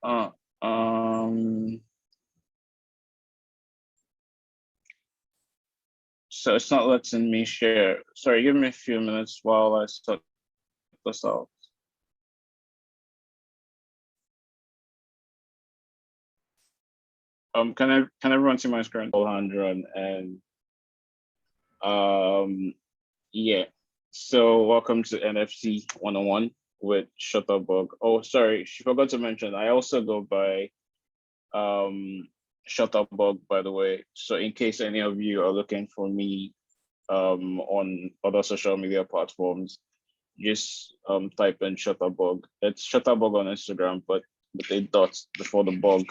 Uh, um, so it's not letting me share. Sorry, give me a few minutes while I sort this out. Can everyone see my screen? Alejandro and um yeah. So welcome to NFT 101 with Shutterbug. Oh, sorry, she forgot to mention. I also go by um Shutterbug, by the way. So in case any of you are looking for me on other social media platforms, just type in Shutterbug. It's Shutterbug on Instagram, but with a dot before the bug.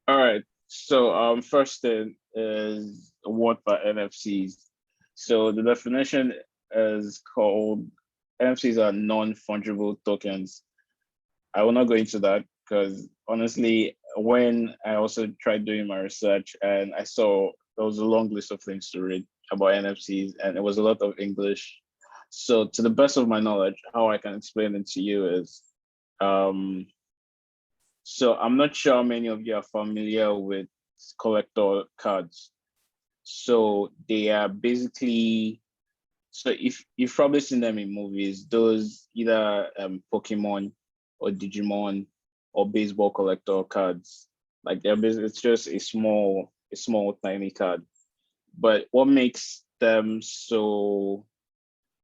All right. So first thing is what are NFTs? So the definition is called NFTs are non-fungible tokens. I will not go into that because honestly, when I also tried doing my research and I saw there was a long list of things to read about NFTs and it was a lot of English. So to the best of my knowledge, how I can explain it to you is um so I'm not sure how many of you are familiar with collector cards. So they are basically, so if you've probably seen them in movies, those either Pokemon or Digimon or baseball collector cards. Like they're basically, it's just a small tiny card. But what makes them so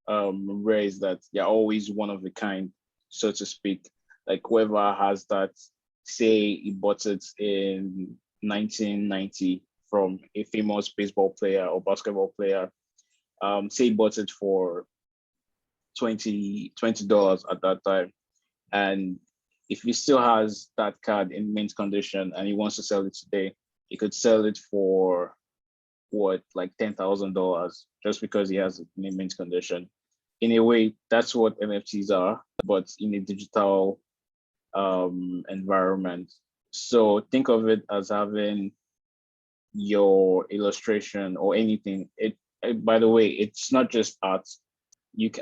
rare is that they're always one of a kind, so to speak. Like whoever has that, say he bought it in 1990 from a famous baseball player or basketball player. Say he bought it for $20 at that time. And if he still has that card in mint condition and he wants to sell it today, he could sell it for what, like $10,000 just because he has it in mint condition. In a way, that's what NFTs are, but in a digital environment. So think of it as having your illustration or anything. By the way, it's not just art.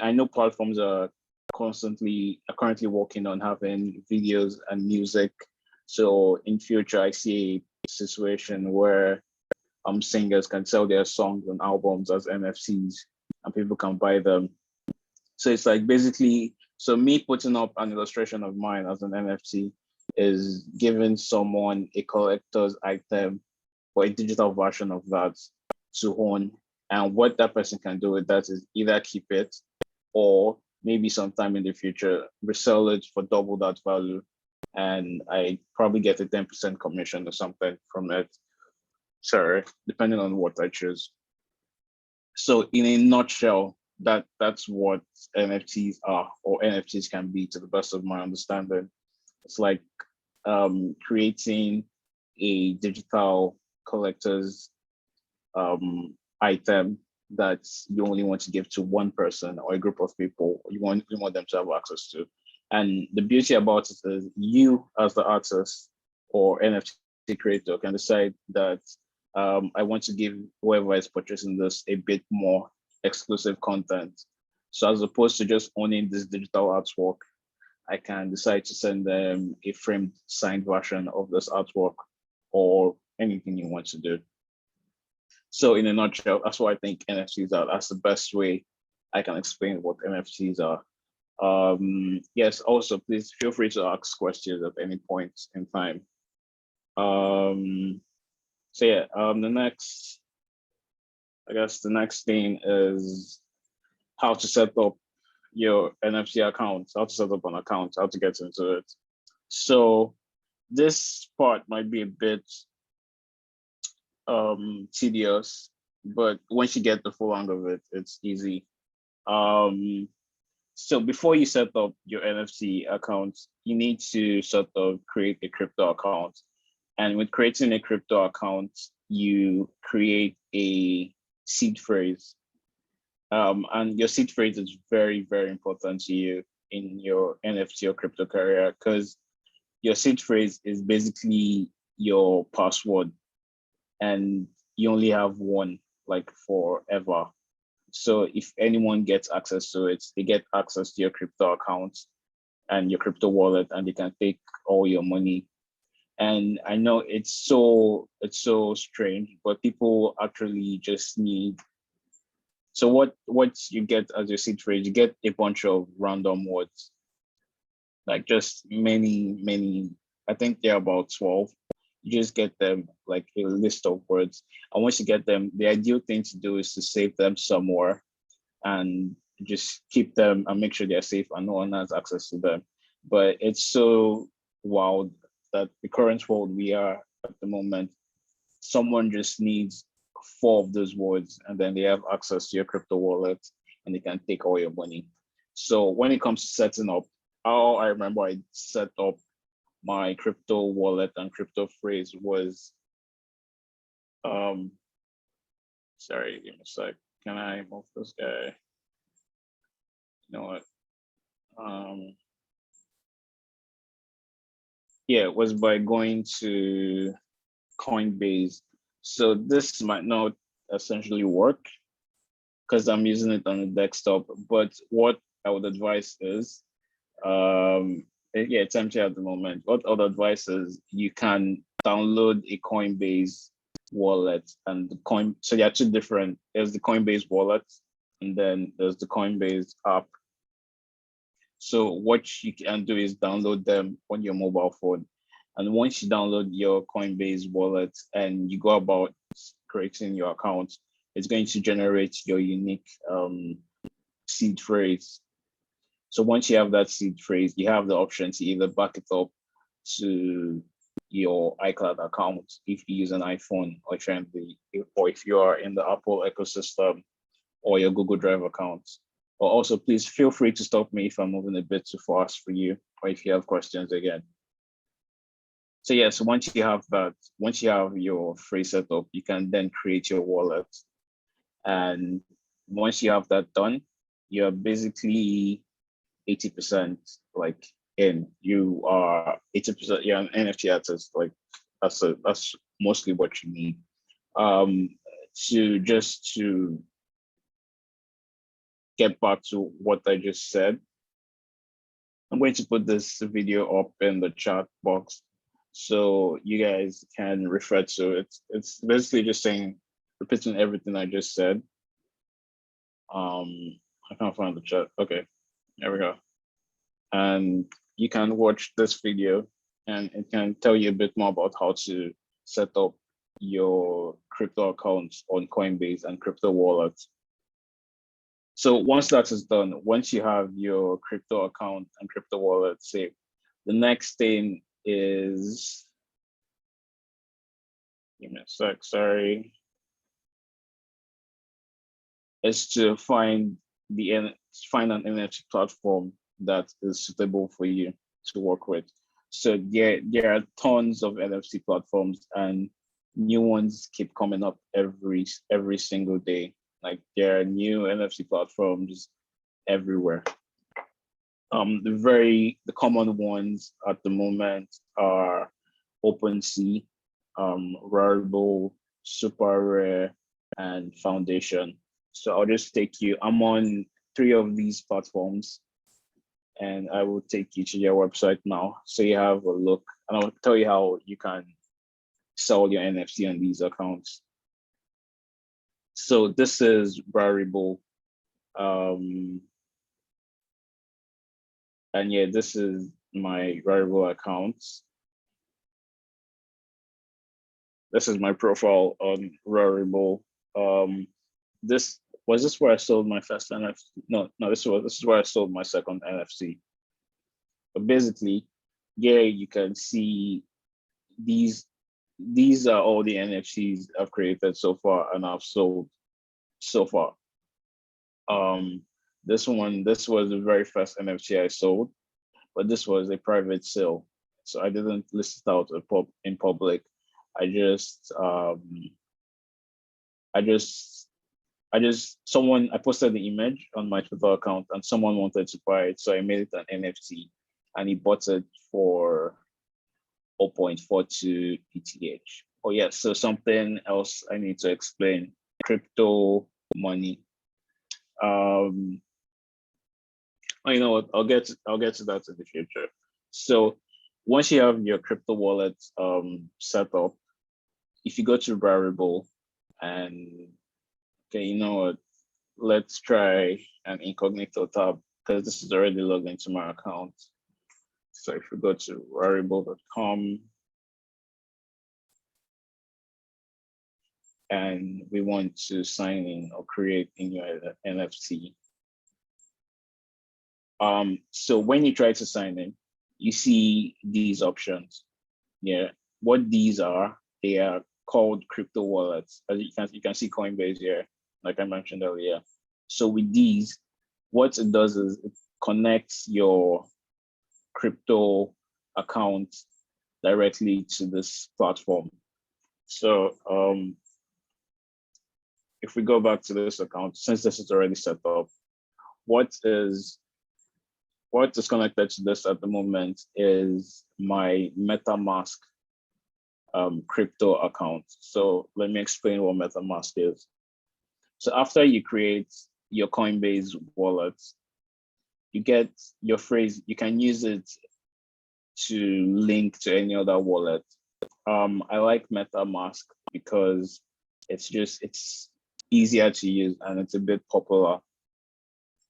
I know platforms are currently working on having videos and music. So in future, I see a situation where singers can sell their songs and albums as NFTs and people can buy them. So it's like basically, so me putting up an illustration of mine as an NFT is giving someone a collector's item or a digital version of that to own. And what that person can do with that is either keep it or maybe sometime in the future resell it for double that value. And I probably get a 10% commission or something from it. Sorry, depending on what I choose. So in a nutshell, that's what NFTs are or NFTs can be to the best of my understanding. It's like creating a digital collector's item that you only want to give to one person or a group of people you want them to have access to. And the beauty about it is you as the artist or NFT creator can decide that I want to give whoever is purchasing this a bit more exclusive content. So as opposed to just owning this digital artwork, I can decide to send them a framed signed version of this artwork or anything you want to do. So in a nutshell, that's what I think NFTs are. That's the best way I can explain what NFTs are. Yes, also please feel free to ask questions at any point in time. Um, so yeah, I guess the next thing is how to set up your NFT account, how to set up an account, how to get into it. So this part might be a bit tedious, but once you get the full hang of it, it's easy. Um, so before you set up your NFT account, you need to sort of create a crypto account. And with creating a crypto account, you create a seed phrase. And your seed phrase is very, very important to you in your NFT or crypto career because your seed phrase is basically your password and you only have one like forever. So if anyone gets access to it, they get access to your crypto account and your crypto wallet, and they can take all your money. And I know it's so strange, but people actually just need. So what you get as your seed phrase, you get a bunch of random words, like just many. I think there are about 12. You just get them like a list of words, and once you get them, the ideal thing to do is to save them somewhere and just keep them and make sure they're safe and no one has access to them. But it's so wild that the current world we are at the moment, someone just needs 4 of those words and then they have access to your crypto wallet and they can take all your money. So when it comes to setting up, how I remember I set up my crypto wallet and crypto phrase was, sorry, give me a sec. Can I move this guy? You know what? Yeah, it was by going to Coinbase. So this might not essentially work because I'm using it on the desktop, but what I would advise is, yeah, it's empty at the moment. What I would advise is you can download a Coinbase wallet and the coin. So there are two different, there's the Coinbase wallet and then there's the Coinbase app. So what you can do is download them on your mobile phone. And once you download your Coinbase wallet and you go about creating your account, it's going to generate your unique seed phrase. So once you have that seed phrase, you have the option to either back it up to your iCloud account if you use an iPhone, or if you are in the Apple ecosystem, or your Google Drive account. Or also, please feel free to stop me if I'm moving a bit too fast for you, or if you have questions again. So yeah, so once you have that, once you have your phrase set up, you can then create your wallet. And once you have that done, you're basically 80% like in. You are 80%, you're an NFT artist. Like that's mostly what you need. To get back to what I just said, I'm going to put this video up in the chat box so you guys can refer to it. It's basically just repeating everything I just said. I can't find the chat. Okay, there we go. And you can watch this video and it can tell you a bit more about how to set up your crypto accounts on Coinbase and crypto wallets. So once that is done, once you have your crypto account and crypto wallet saved, the next thing is, give me a sec, sorry, is to find an NFT platform that is suitable for you to work with. So there are tons of NFT platforms and new ones keep coming up every single day. Like there are new NFT platforms everywhere. The common ones at the moment are OpenSea, Rarible, Super Rare, and Foundation. So I'll just I'm on 3 of these platforms and I will take you to their website now. So you have a look and I'll tell you how you can sell your NFT on these accounts. So this is Rarible. And yeah, this is my Rarible account. This is my profile on Rarible. This where I sold my first NFT. No, this is where I sold my second NFT. But basically, yeah, you can see these are all the NFTs I've created so far and I've sold so far. This was the very first NFT I sold, but this was a private sale. So I didn't list it out in public. I posted the image on my Twitter account and someone wanted to buy it. So I made it an NFT and he bought it for 0.42 ETH. Oh yeah, so something else I need to explain, crypto money. Oh, you know what? I'll get to that in the future. So once you have your crypto wallet set up, if you go to variable and okay, you know what? Let's try an incognito tab because this is already logged into my account. So if we go to variable.com and we want to sign in or create a new NFT. So when you try to sign in, you see these options. Yeah, what these are, they are called crypto wallets. As you can see Coinbase here, like I mentioned earlier. So with these, what it does is it connects your crypto account directly to this platform. So if we go back to this account, since this is already set up, what is connected to this at the moment is my MetaMask crypto account. So let me explain what MetaMask is. So after you create your Coinbase wallet, you get your phrase, you can use it to link to any other wallet. I like MetaMask because it's easier to use and it's a bit popular.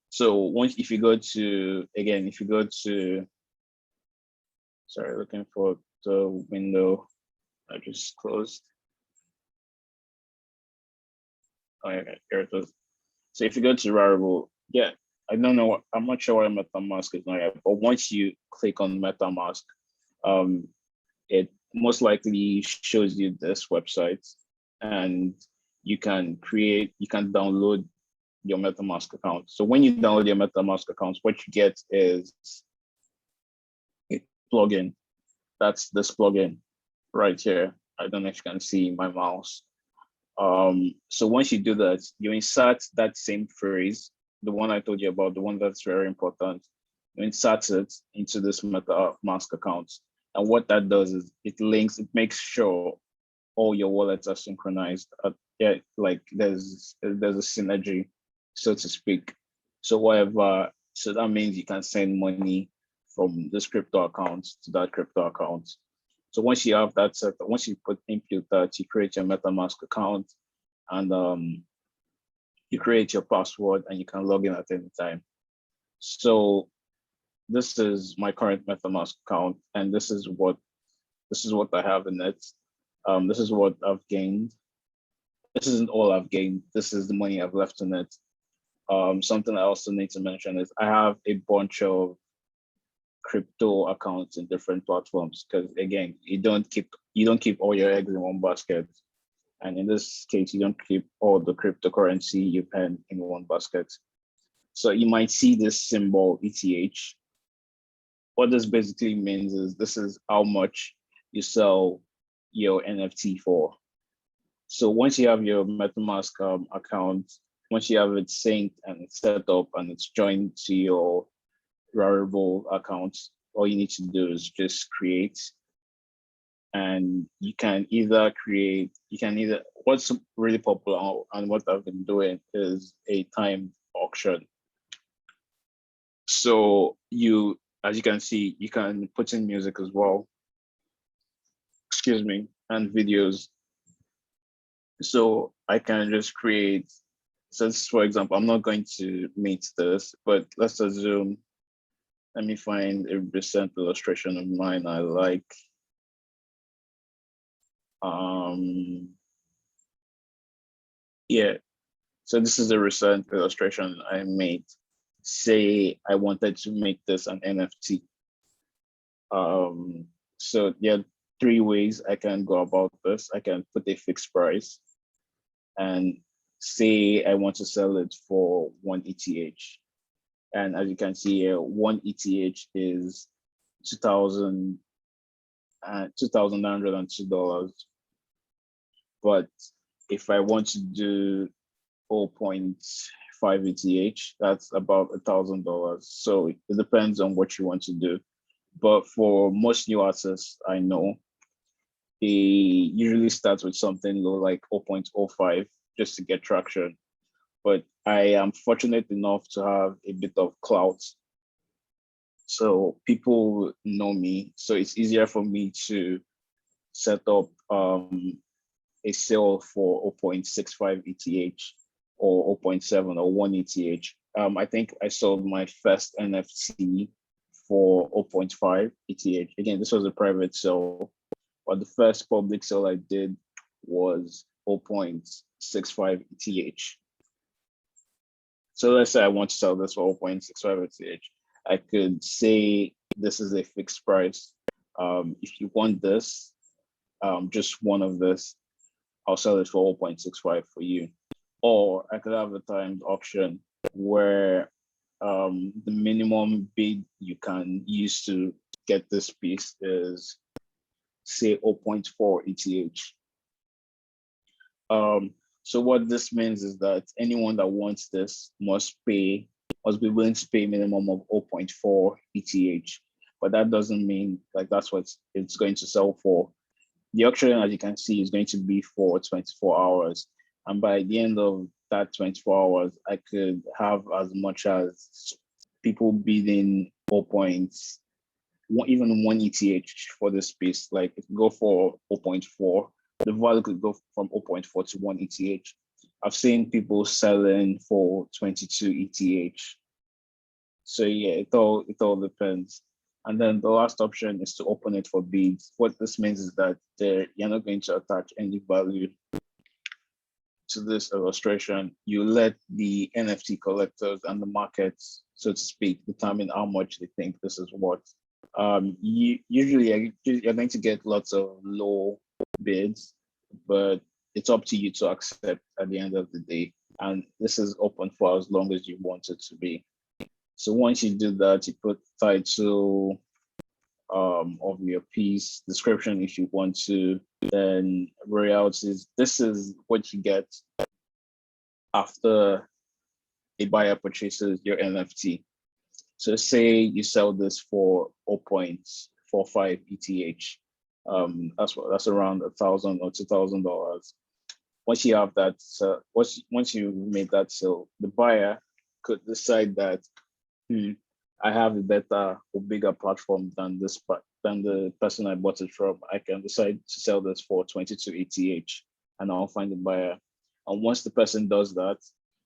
So if you go to, sorry, looking for the window I just closed. Oh, yeah, here it is. So if you go to Rarible, yeah, I'm not sure why MetaMask is not yet, but once you click on MetaMask, it most likely shows you this website and you can download your MetaMask account. So when you download your MetaMask account, what you get is a plugin. That's this plugin right here. I don't know if you can see my mouse. So once you do that, you insert that same phrase, the one I told you about, the one that's very important. You insert it into this MetaMask account. And what that does is it makes sure all your wallets are synchronized. Yeah, like there's a synergy, so to speak. So that means you can send money from this crypto account to that crypto account. So once you have that set, once you input that, you create your MetaMask account and you create your password and you can log in at any time. So this is my current MetaMask account, and this is what I have in it. This is what I've gained. This isn't all I've gained. This is the money I've left in it. Something I also need to mention is I have a bunch of crypto accounts in different platforms because again, you don't keep all your eggs in one basket. And in this case, you don't keep all the cryptocurrency you pen in one basket. So you might see this symbol ETH. What this basically means is this is how much you sell your NFT for. So once you have your MetaMask account, once you have it synced and it's set up and it's joined to your Rarible account, all you need to do is just create. And you can either what's really popular and what I've been doing is a timed auction. So as you can see, you can put in music as well, excuse me, and videos. So I can just create, so for example, I'm not going to meet this, but let's assume, let me find a recent illustration of mine I like. Yeah, so this is a recent illustration I made. Say I wanted to make this an NFT. So there are three ways I can go about this. I can put a fixed price and say I want to sell it for 1 ETH. And as you can see here, 1 ETH is $2,902. But if I want to do 0.5 ETH, that's about $1,000. So it depends on what you want to do. But for most new artists I know, they usually start with something low like 0.05 just to get traction. But I am fortunate enough to have a bit of clout So people know me. So it's easier for me to set up a sale for 0.65 ETH or zero point 0.7 or 1 ETH. I think I sold my first NFT for 0.5 ETH. Again, this was a private sale, but the first public sale I did was 0.65 ETH. So let's say I want to sell this for 0.65 ETH. I could say this is a fixed price. If you want this, just one of this, I'll sell it for 0.65 for you. Or I could have a timed auction where the minimum bid you can use to get this piece is, say, 0.4 ETH. So what this means is that anyone that wants this must be willing to pay a minimum of 0.4 ETH. But that doesn't mean like that's what it's going to sell for. The auction, as you can see, is going to be for 24 hours. And by the end of that 24 hours, I could have as much as people bidding 0.1, even 1 ETH for this piece. Like it could go for 0.4. The value could go from 0.4 to 1 ETH. I've seen people selling for 22 ETH. So yeah, it all depends. And then the last option is to open it for bids. What this means is that you're not going to attach any value to this illustration. You let the NFT collectors and the markets, so to speak, determine how much they think this is worth. Usually you're going to get lots of low bids, but it's up to you to accept at the end of the day. And this is open for as long as you want it to be. So once you do that, you put title of your piece, description if you want to, then royalties. This is what you get after a buyer purchases your NFT. So say you sell this for 0.45 ETH. That's around $1,000 or $2,000. Once you have that, once you made that sale, the buyer could decide that I have a better or bigger platform than the person I bought it from. I can decide to sell this for 22 ETH, and I'll find a buyer. And once the person does that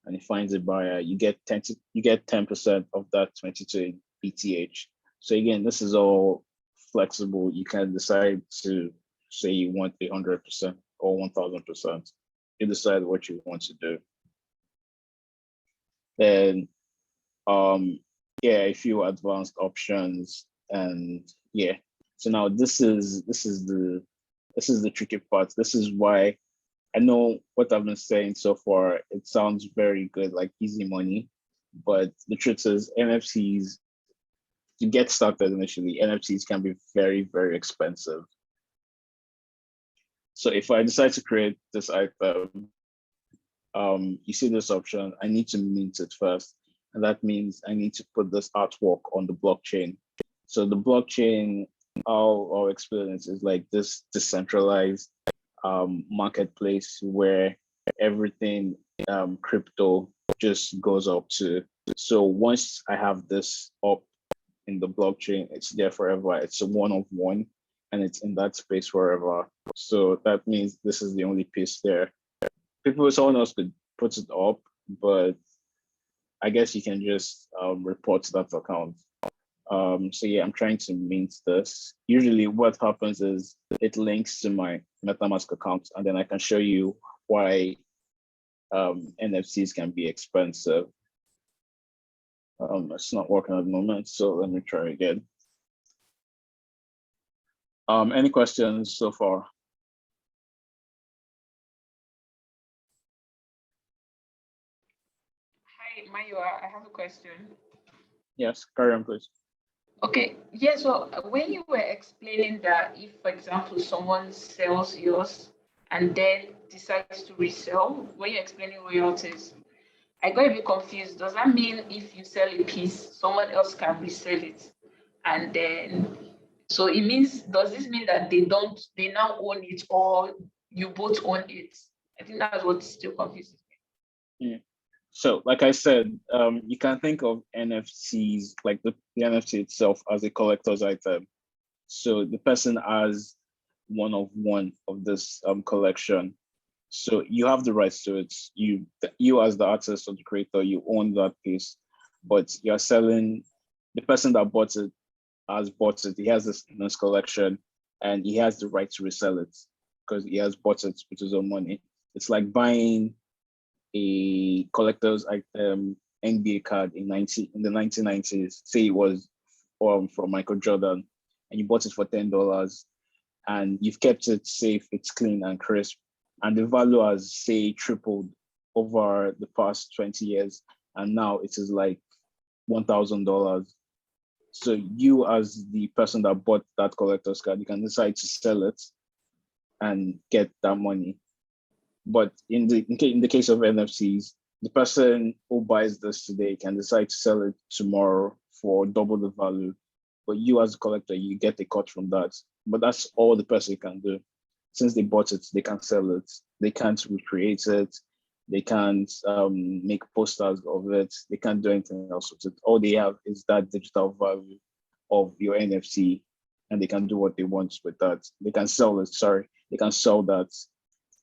and he finds a buyer, you get 10% of that 22 ETH. So again, this is all flexible. You can decide to say you want 100% or 1000%. You decide what you want to do. Then yeah, a few advanced options, and yeah. So now this is the tricky part. This is why I know what I've been saying so far. It sounds very good, like easy money, but the truth is NFTs, to get started initially, NFTs can be very, very expensive. So if I decide to create this item, you see this option, I need to mint it first. And that means I need to put this artwork on the blockchain. So the blockchain, I'll explain it, is like this decentralized marketplace where everything crypto just goes up to. So once I have this up in the blockchain, it's there forever. It's a one of one, and it's in that space forever. So that means this is the only piece there. Someone else could put it up, but I guess you can just report that account. So yeah, I'm trying to mint this. Usually what happens is it links to my MetaMask account, and then I can show you why NFTs can be expensive. It's not working at the moment, so let me try again. Any questions so far? Hi, Mayowa, I have a question. Yes, carry on, please. Okay, yeah, so when you were explaining that if, for example, someone sells yours and then decides to resell, when you're explaining royalties, I got a bit confused. Does that mean if you sell a piece, someone else can resell it? And then, so it means, does this mean that they now own it, or you both own it? I think that's what still confuses me. So, like I said, you can think of NFTs, like the NFT itself, as a collector's item. So the person has one of this collection. So you have the rights to it. You as the artist or the creator, you own that piece, but you're selling. The person that bought it has bought it. He has this in his collection, and he has the right to resell it because he has bought it with his own money. It's like buying a collector's item NBA card in the 1990s. Say it was from Michael Jordan, and you bought it for $10, and you've kept it safe, it's clean and crisp, and the value has say tripled over the past 20 years, and now it is like $1,000. So you, as the person that bought that collector's card, you can decide to sell it and get that money. But in the case of NFTs, the person who buys this today can decide to sell it tomorrow for double the value. But you as a collector, you get a cut from that. But that's all the person can do. Since they bought it, they can't sell it. They can't recreate it. They can't make posters of it. They can't do anything else with it. All they have is that digital value of your NFT, and they can do what they want with that. They can sell it. Sorry, they can sell that,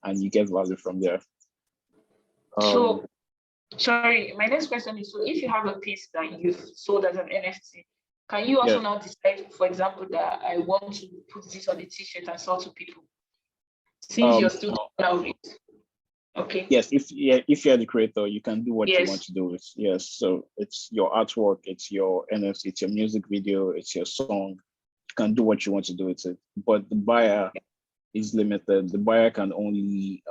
and you get value from there. So, sorry, my next question is, so if you have a piece that you've sold as an NFT, can you also now decide, for example, that I want to put this on a t-shirt and sell to people? Since you're still out it. Okay. Yes, if you're the creator, you can do what you want to do with. Yes, so it's your artwork, it's your NFT, it's your music video, it's your song. You can do what you want to do with it. But the buyer is limited. The buyer can only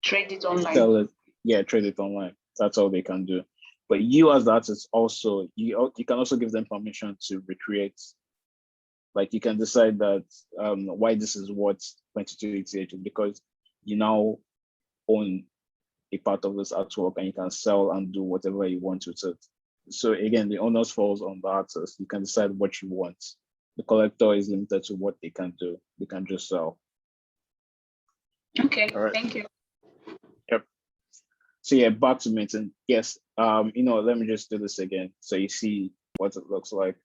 trade it online. Sell it. Yeah, trade it online. That's all they can do. But you as the artist also, you can also give them permission to recreate. Like you can decide that why this is what 2288 is, because you now own a part of this artwork and you can sell and do whatever you want with it. So again, the onus falls on the artist. You can decide what you want. The collector is limited to what they can do. They can just sell. Okay, thank you. Yep. So yeah, back to minting. Yes, let me just do this again so you see what it looks like.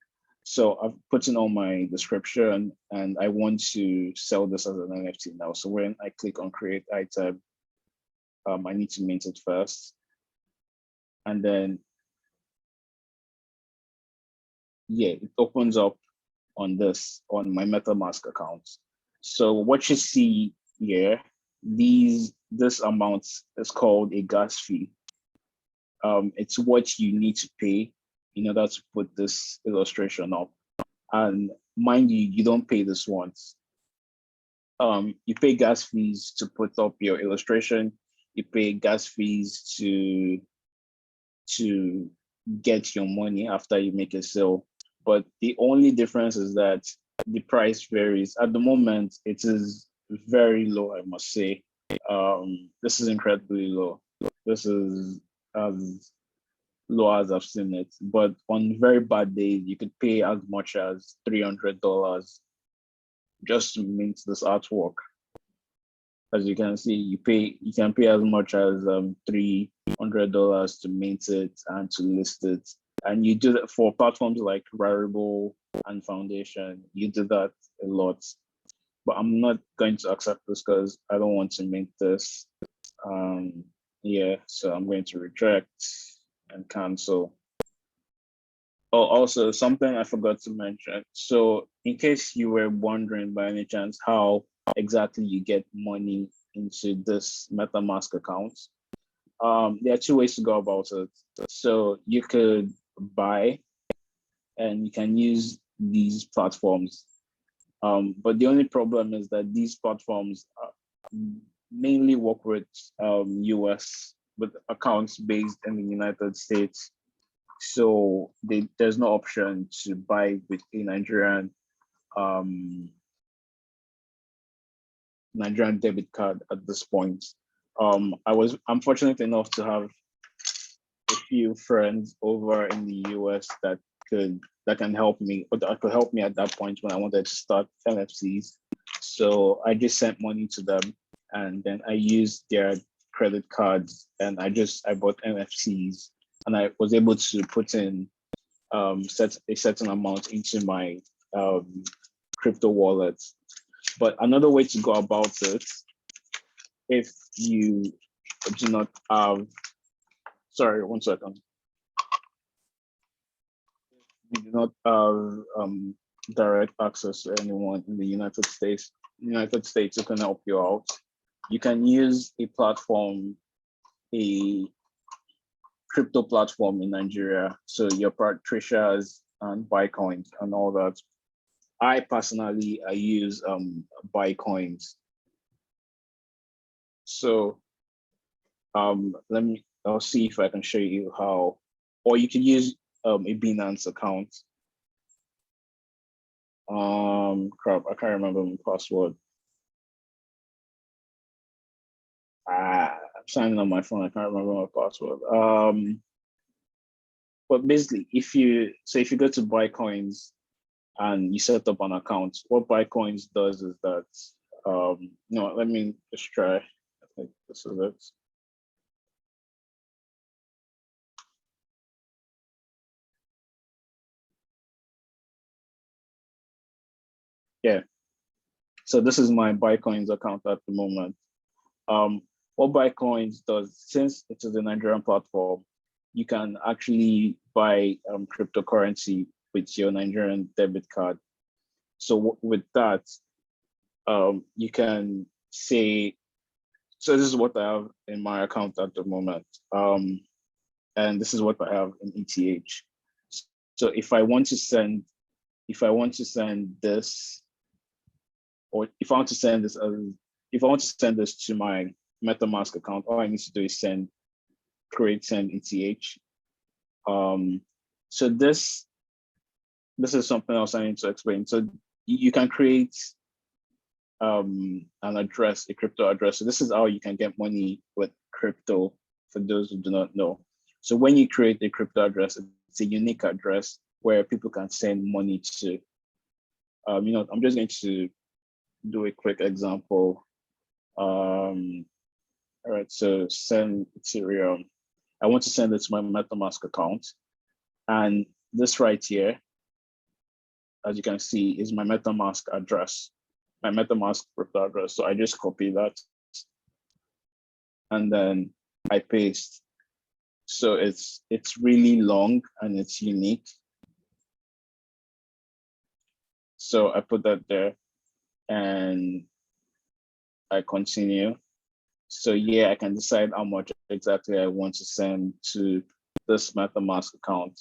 So I've put in all my description and I want to sell this as an NFT now. So when I click on create item, I need to mint it first. And then, yeah, it opens up on my MetaMask account. So what you see here, this amount is called a gas fee. It's what you need to pay in order to put this illustration up. And mind you, you don't pay this once. You pay gas fees to put up your illustration. You pay gas fees to get your money after you make a sale. But the only difference is that the price varies. At the moment, it is very low, I must say. This is incredibly low. This is as low as I've seen it. But on very bad days, you could pay as much as $300 just to mint this artwork. As you can see, you can pay as much as $300 to mint it and to list it. And you do that for platforms like Rarible and Foundation. You do that a lot. But I'm not going to accept this because I don't want to mint this. Yeah, so I'm going to reject and cancel. Oh, also something I forgot to mention. So in case you were wondering by any chance how exactly you get money into this MetaMask account, there are two ways to go about it. So you could buy and you can use these platforms. But the only problem is that these platforms mainly work with US, with accounts based in the United States. So there's no option to buy with a Nigerian debit card at this point. I'm fortunate enough to have a few friends over in the US that can help me, or that could help me at that point when I wanted to start NFTs. So I just sent money to them and then I used their credit cards, and I bought NFTs, and I was able to put in set a certain amount into my crypto wallet. But another way to go about it, if you do not have, sorry, one second. You do not have direct access to anyone in the United States who can help you out. You can use a platform, a crypto platform in Nigeria. So your Patricias and Bitcoins and all that. I personally, I use Bitcoins. So I'll see if I can show you how, or you can use a Binance account. Crap, I can't remember my password. I'm signing on my phone, I can't remember my password. But basically, if you go to Bitcoins and you set up an account, what Bitcoins does is that, no, let me just try. I think this is it. Yeah. So this is my Bitcoins account at the moment. What Bitcoins does, since it is a Nigerian platform, you can actually buy cryptocurrency with your Nigerian debit card. So with that, you can say, so this is what I have in my account at the moment. And this is what I have in ETH. So if I want to send this, or if I want to send this to my MetaMask account, all I need to do is create send ETH. So this is something else I need to explain. So you can create an address, a crypto address. So this is how you can get money with crypto, for those who do not know. So when you create a crypto address, it's a unique address where people can send money to. I'm just going to do a quick example. All right, so send Ethereum. I want to send it to my MetaMask account. And this right here, as you can see, is my MetaMask address, my MetaMask crypto address. So I just copy that and then I paste. So it's really long and it's unique. So I put that there and I continue. So yeah, I can decide how much exactly I want to send to this MetaMask account.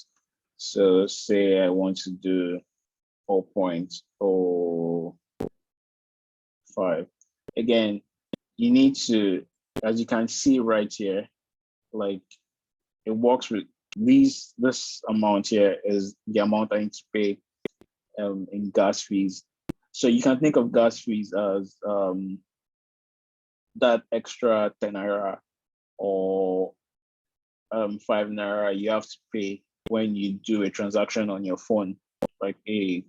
So say I want to do 4.05. Again, you need to, as you can see right here, like it works with this amount here is the amount I need to pay in gas fees. So you can think of gas fees as that extra 10 naira or 5 naira you have to pay when you do a transaction on your phone, like a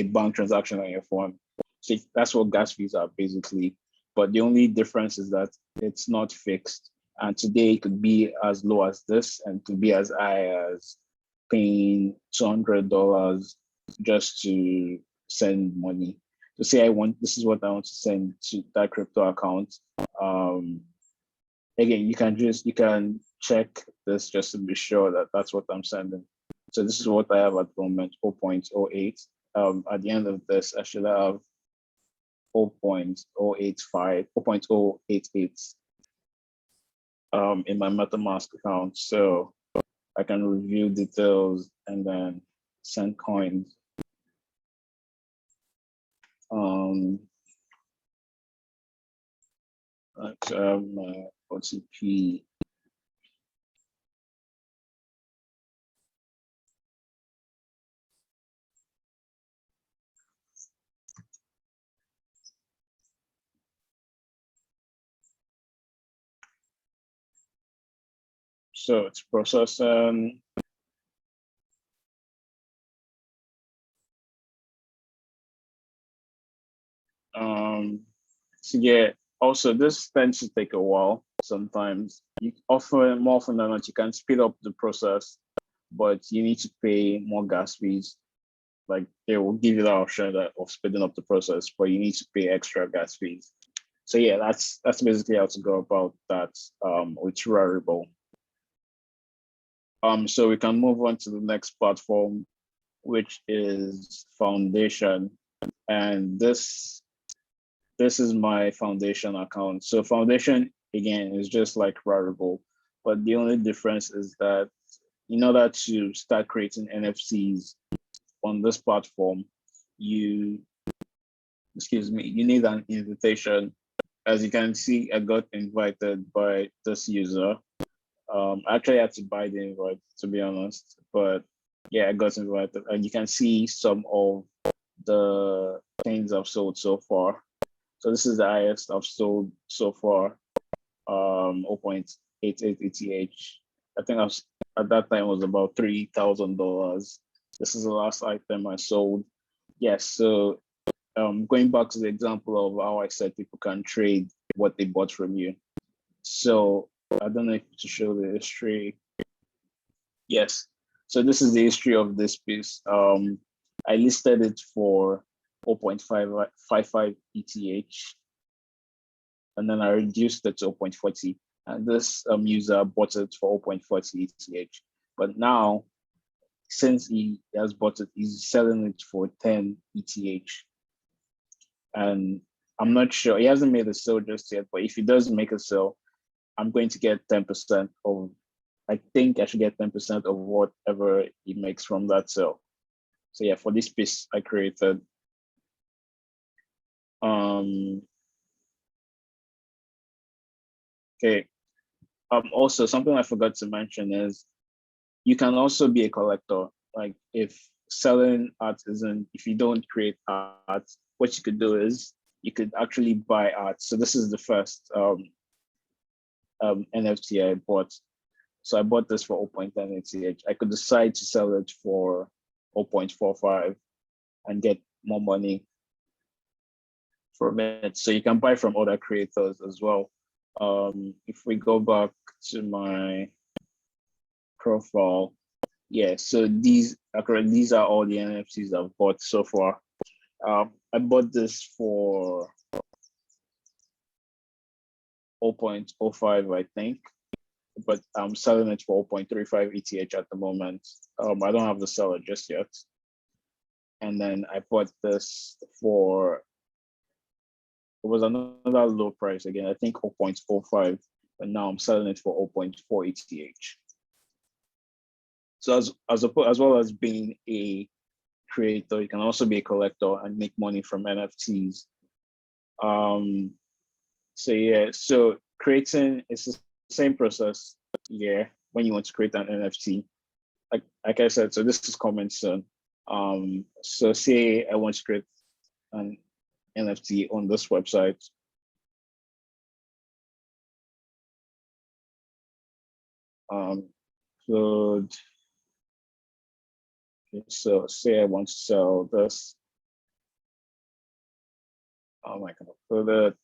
bank transaction on your phone. So that's what gas fees are basically. But the only difference is that it's not fixed. And today it could be as low as this and could be as high as paying $200 just to send money. To say this is what I want to send to that crypto account. Again, you can check this just to be sure that that's what I'm sending. So this is what I have at the moment, 0.08. At the end of this, I should have 0.085, 0.088 in my MetaMask account. So I can review details and then send coins. Let's have my OTP. So it's processing. So yeah, Also, this tends to take a while. Sometimes, more often than not, you can speed up the process, but you need to pay more gas fees. Like they will give you the option of speeding up the process, but you need to pay extra gas fees. So yeah, that's basically how to go about that with Rarible. So we can move on to the next platform, which is Foundation, and this is my Foundation account. So Foundation again is just like Rarible, but the only difference is that in order to start creating NFTs on this platform, you you need an invitation. As you can see, I got invited by this user. I actually had to buy the invite, to be honest, but yeah, I got invited, and you can see some of the things I've sold so far. So this is the highest I've sold so far, 0.88 ETH. I think at that time was about $3,000. This is the last item I sold. Yes, so going back to the example of how I said people can trade what they bought from you. So I don't know if to show the history. Yes, so this is the history of this piece. I listed it for 0.55 ETH, and then I reduced it to 0.40. And this user bought it for 0.40 ETH. But now, since he has bought it, he's selling it for 10 ETH. And I'm not sure, he hasn't made a sale just yet, but if he does make a sale, I'm going to get 10% of, I think I should get 10% of whatever he makes from that sale. So yeah, for this piece I created, okay. Also something I forgot to mention is you can also be a collector. Like if selling art isn't, if you don't create art, what you could do is you could actually buy art. So this is the first NFT I bought. So I bought this for 0.10 ETH. I could decide to sell it for 0.45 and get more money from it. So you can buy from other creators as well. If we go back to my profile, yeah, so these are all the NFTs I've bought so far. I bought this for 0.05, I think, but I'm selling it for 0.35 ETH at the moment. I don't have the seller just yet. And then I bought this for, it was another low price again, I think 0.05, but now I'm selling it for 0.4 ETH. So as well as being a creator, you can also be a collector and make money from NFTs. So yeah, so creating is the same process. Yeah, when you want to create an NFT, like I said, so this is coming soon. So say I want to create an NFT on this website. Upload. Okay, so say I want to sell this. I can upload it.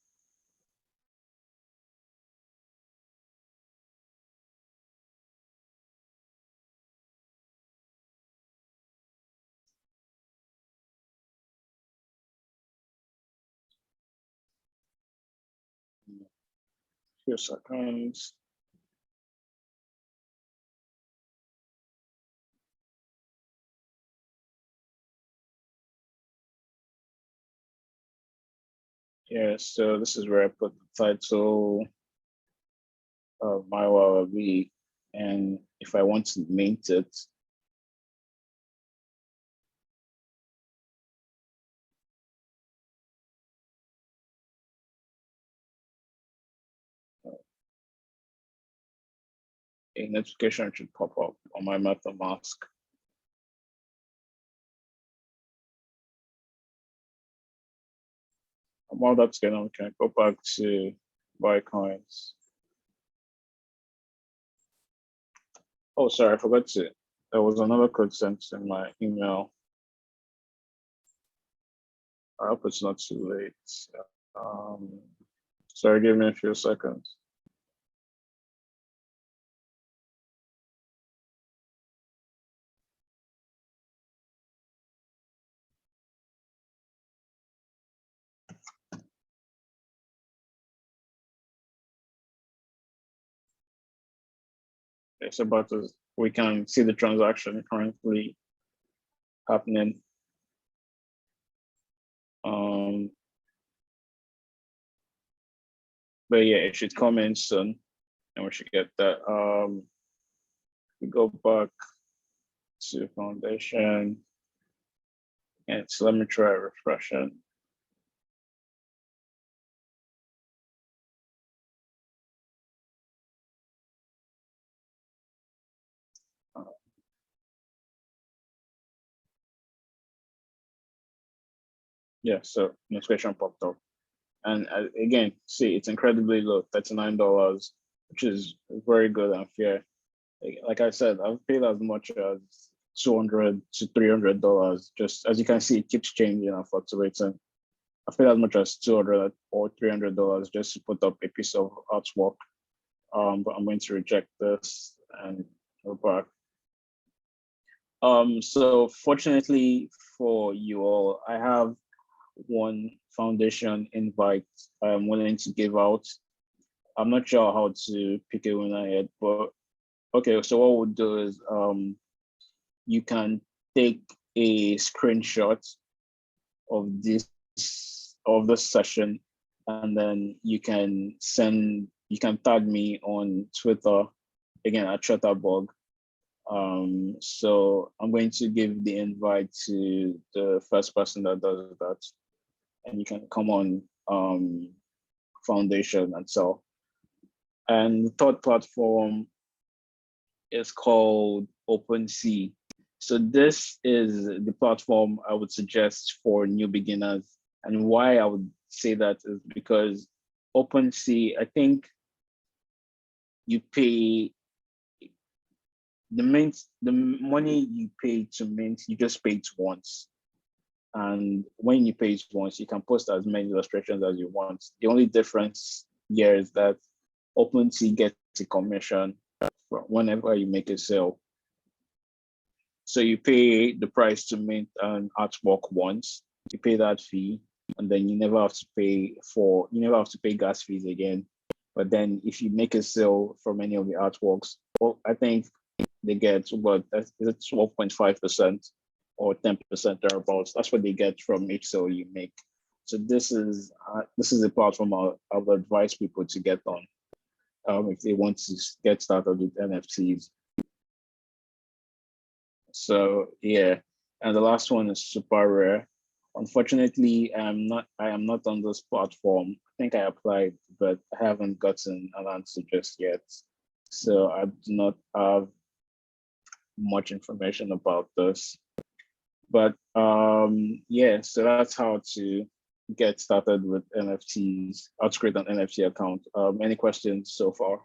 Few seconds. Yeah, so this is where I put the title of Mayowa Alabi, and if I want to mint it, a notification should pop up on my MetaMask. While that's going on, can I go back to buy coins? Oh, sorry, I forgot to. There was another code sent in my email. I hope it's not too late. Sorry, give me a few seconds. It's about to, we can see the transaction currently happening. But yeah, it should come in soon and we should get that. We go back to foundation and so let me try refreshing. Yeah, so notification popped up. And again, see, it's incredibly low, $39, which is very good and fair. Like I said, I've paid as much as $200 to $300. Just as you can see, it keeps changing and fluctuating. I've paid as much as $200 or $300 just to put up a piece of artwork. But I'm going to reject this and go back. So fortunately for you all, I have one foundation invite I'm willing to give out. I'm not sure how to pick a winner yet, but okay, so what we'll do is you can take a screenshot of this session, and then you can tag me on Twitter, again at Shutterbug. So I'm going to give the invite to the first person that does that, and you can come on foundation and sell. And the third platform is called OpenSea. So this is the platform I would suggest for new beginners. And why I would say that is because OpenSea, I think you pay the money you pay to mint, you just pay it once. And when you pay it once, you can post as many illustrations as you want. The only difference here is that OpenSea gets a commission whenever you make a sale. So you pay the price to mint an artwork once, you pay that fee, and then you never have to pay gas fees again. But then if you make a sale from any of the artworks, well, I think they get what is it 12.5% or 10% thereabouts. That's what they get from each sale you make. So this is a platform I would advise people to get on if they want to get started with NFTs. So yeah, and the last one is super rare. Unfortunately, I am not on this platform. I think I applied, but I haven't gotten an answer just yet. So I do not have much information about this. But yeah, so that's how to get started with NFTs, how to create an NFT account. Any questions so far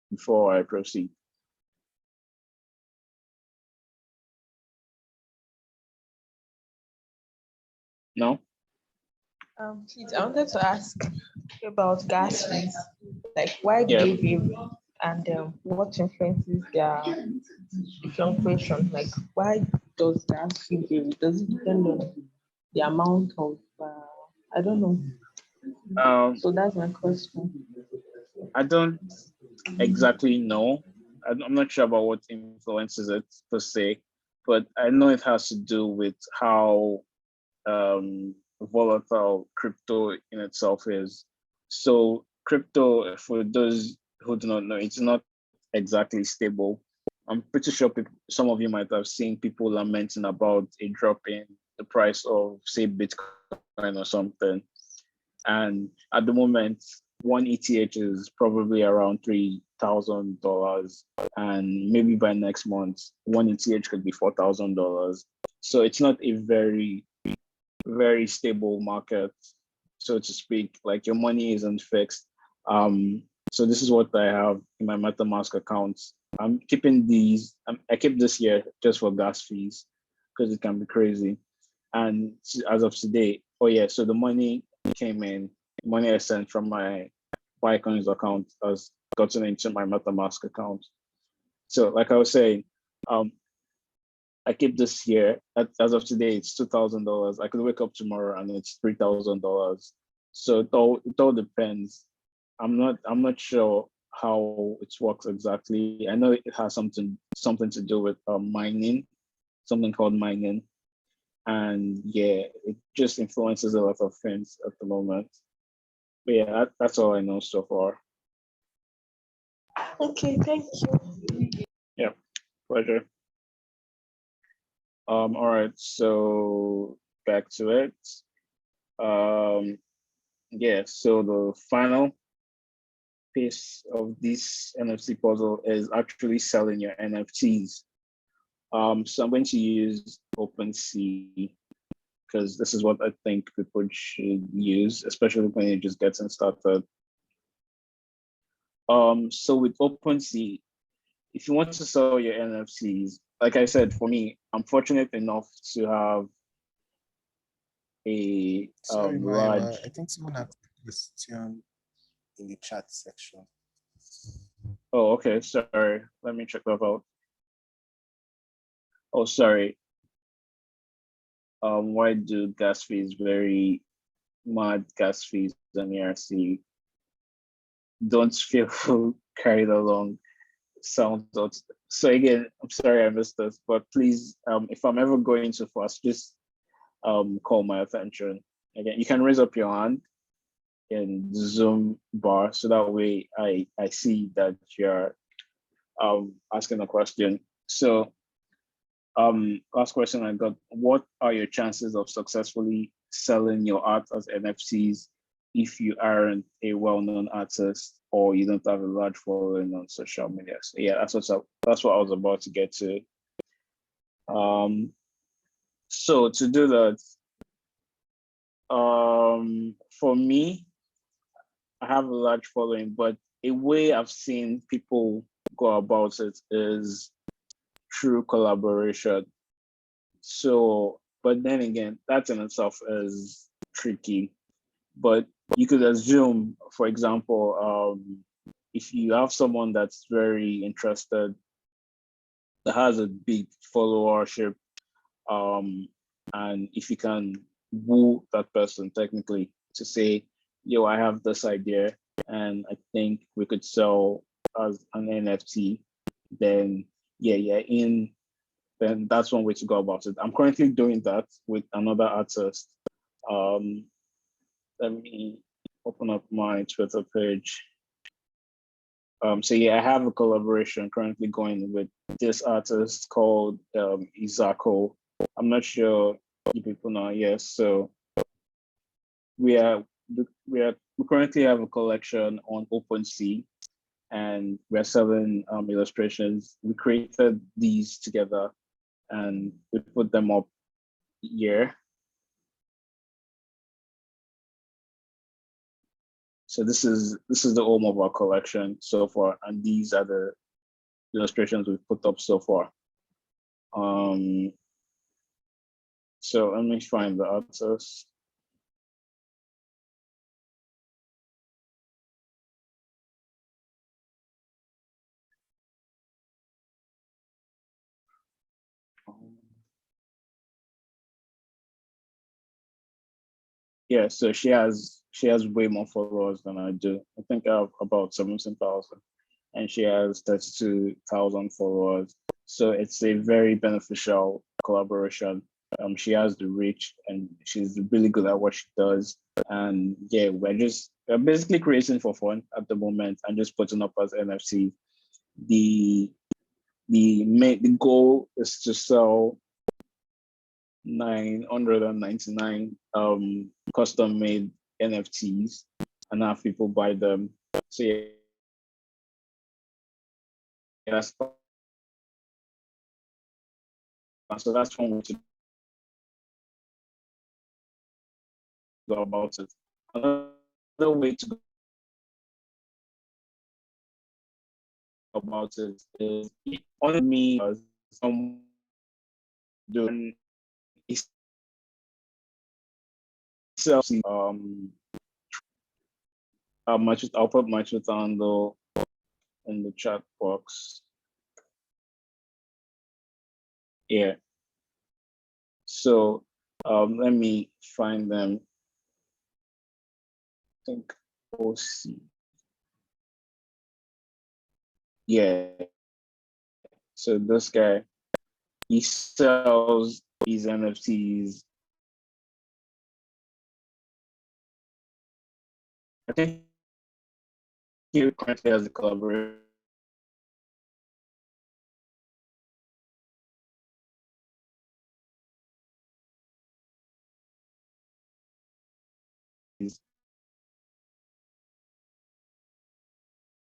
before I proceed? No? Please, I wanted to ask about gas fees. Like, why do they vary, and what influences their fluctuation? Like, why does gas fee vary? Does it depend on the amount of? I don't know. So that's my question. I don't exactly know. I'm not sure about what influences it per se, but I know it has to do with how volatile crypto in itself is. So crypto, for those who do not know, it's not exactly stable. I'm pretty sure some of you might have seen people lamenting about a drop in the price of, say, Bitcoin or something. And at the moment, one ETH is probably around $3,000, and maybe by next month, one ETH could be $4,000. So it's not a very, very stable market, so to speak. Like, your money isn't fixed. So this is what I have in my MetaMask accounts. I'm keeping these. I keep this here just for gas fees because it can be crazy. And as of today, oh yeah, so the money came in, money I sent from my Bitcoins account has gotten into my MetaMask account. So like I was saying, I keep this here. As of today, it's $2,000. I could wake up tomorrow and it's $3,000. So it all depends. I'm not sure how it works exactly. I know it has something to do with mining, something called mining, and yeah, it just influences a lot of things at the moment. But yeah, that's all I know so far. Okay, thank you. Yeah, pleasure. All right, so back to it. Yeah, so the final piece of this NFT puzzle is actually selling your NFTs. So I'm going to use OpenSea because this is what I think people should use, especially when you're just getting started. So with OpenSea, if you want to sell your NFTs, like I said, for me, I'm fortunate enough to have a Sorry, large. Mayowa, I think someone asked a question in the chat section. Oh, okay. Sorry. Let me check that out. Oh, sorry. Why do gas fees very mad gas fees on ERC? Don't feel carried along. Sounds out. So again, I'm sorry I missed this, but please, if I'm ever going too fast, just call my attention. Again, you can raise up your hand in the Zoom bar so that way I see that you're asking a question. So last question I got, what are your chances of successfully selling your art as NFTs if you aren't a well-known artist or you don't have a large following on social media? So yeah, that's what I was about to get to. So to do that, for me, I have a large following, but a way I've seen people go about it is through collaboration. So, but then again, that in itself is tricky. But you could assume, for example, if you have someone that's very interested, that has a big followership, and if you can woo that person technically to say, yo, I have this idea and I think we could sell as an NFT, then yeah, then that's one way to go about it. I'm currently doing that with another artist. Um, Let me open up my Twitter page. So yeah, I have a collaboration currently going with this artist called Izako. I'm not sure you people know. Yes, so we currently have a collection on OpenSea, and we're selling illustrations. We created these together, and we put them up here. So this is the home of our collection so far, and these are the illustrations we've put up so far. So let me find the artist. Yeah, so she has way more followers than I do. I think I have about 17,000, and she has 32,000 followers. So it's a very beneficial collaboration. She has the reach, and she's really good at what she does. And yeah, we're basically creating for fun at the moment and just putting up as NFT. The the goal is to sell 999 custom made NFTs and have people buy them. So yeah, that's one way to go about it. Another way to go about it is on me as someone doing sell I'll put my Twitter handle in the chat box. Yeah. So let me find them. I think OC. Yeah. So this guy, he sells these NFTs. I think he currently has a collaboration.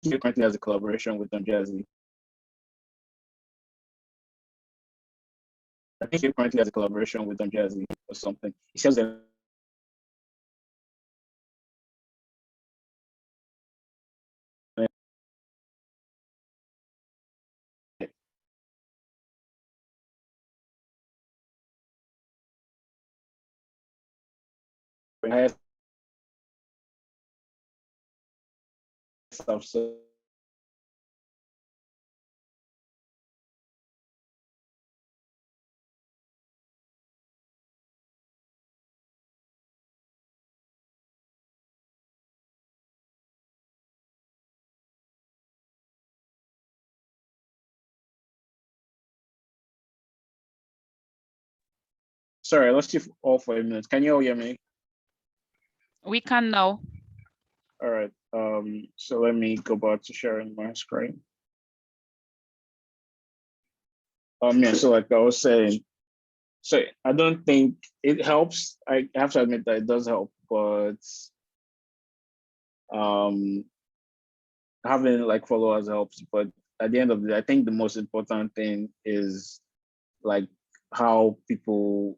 He currently has a collaboration with Don Jazzy. I think he currently has a collaboration with Don Jazzy or something. He sells them. Stuff. So sorry, I lost you all for a minute. Can you all hear me? We can now. All right. So let me go back to sharing my screen. Yeah, so like I was saying, so I don't think it helps. I have to admit that it does help, but having like followers helps. But at the end of the day, I think the most important thing is like how people,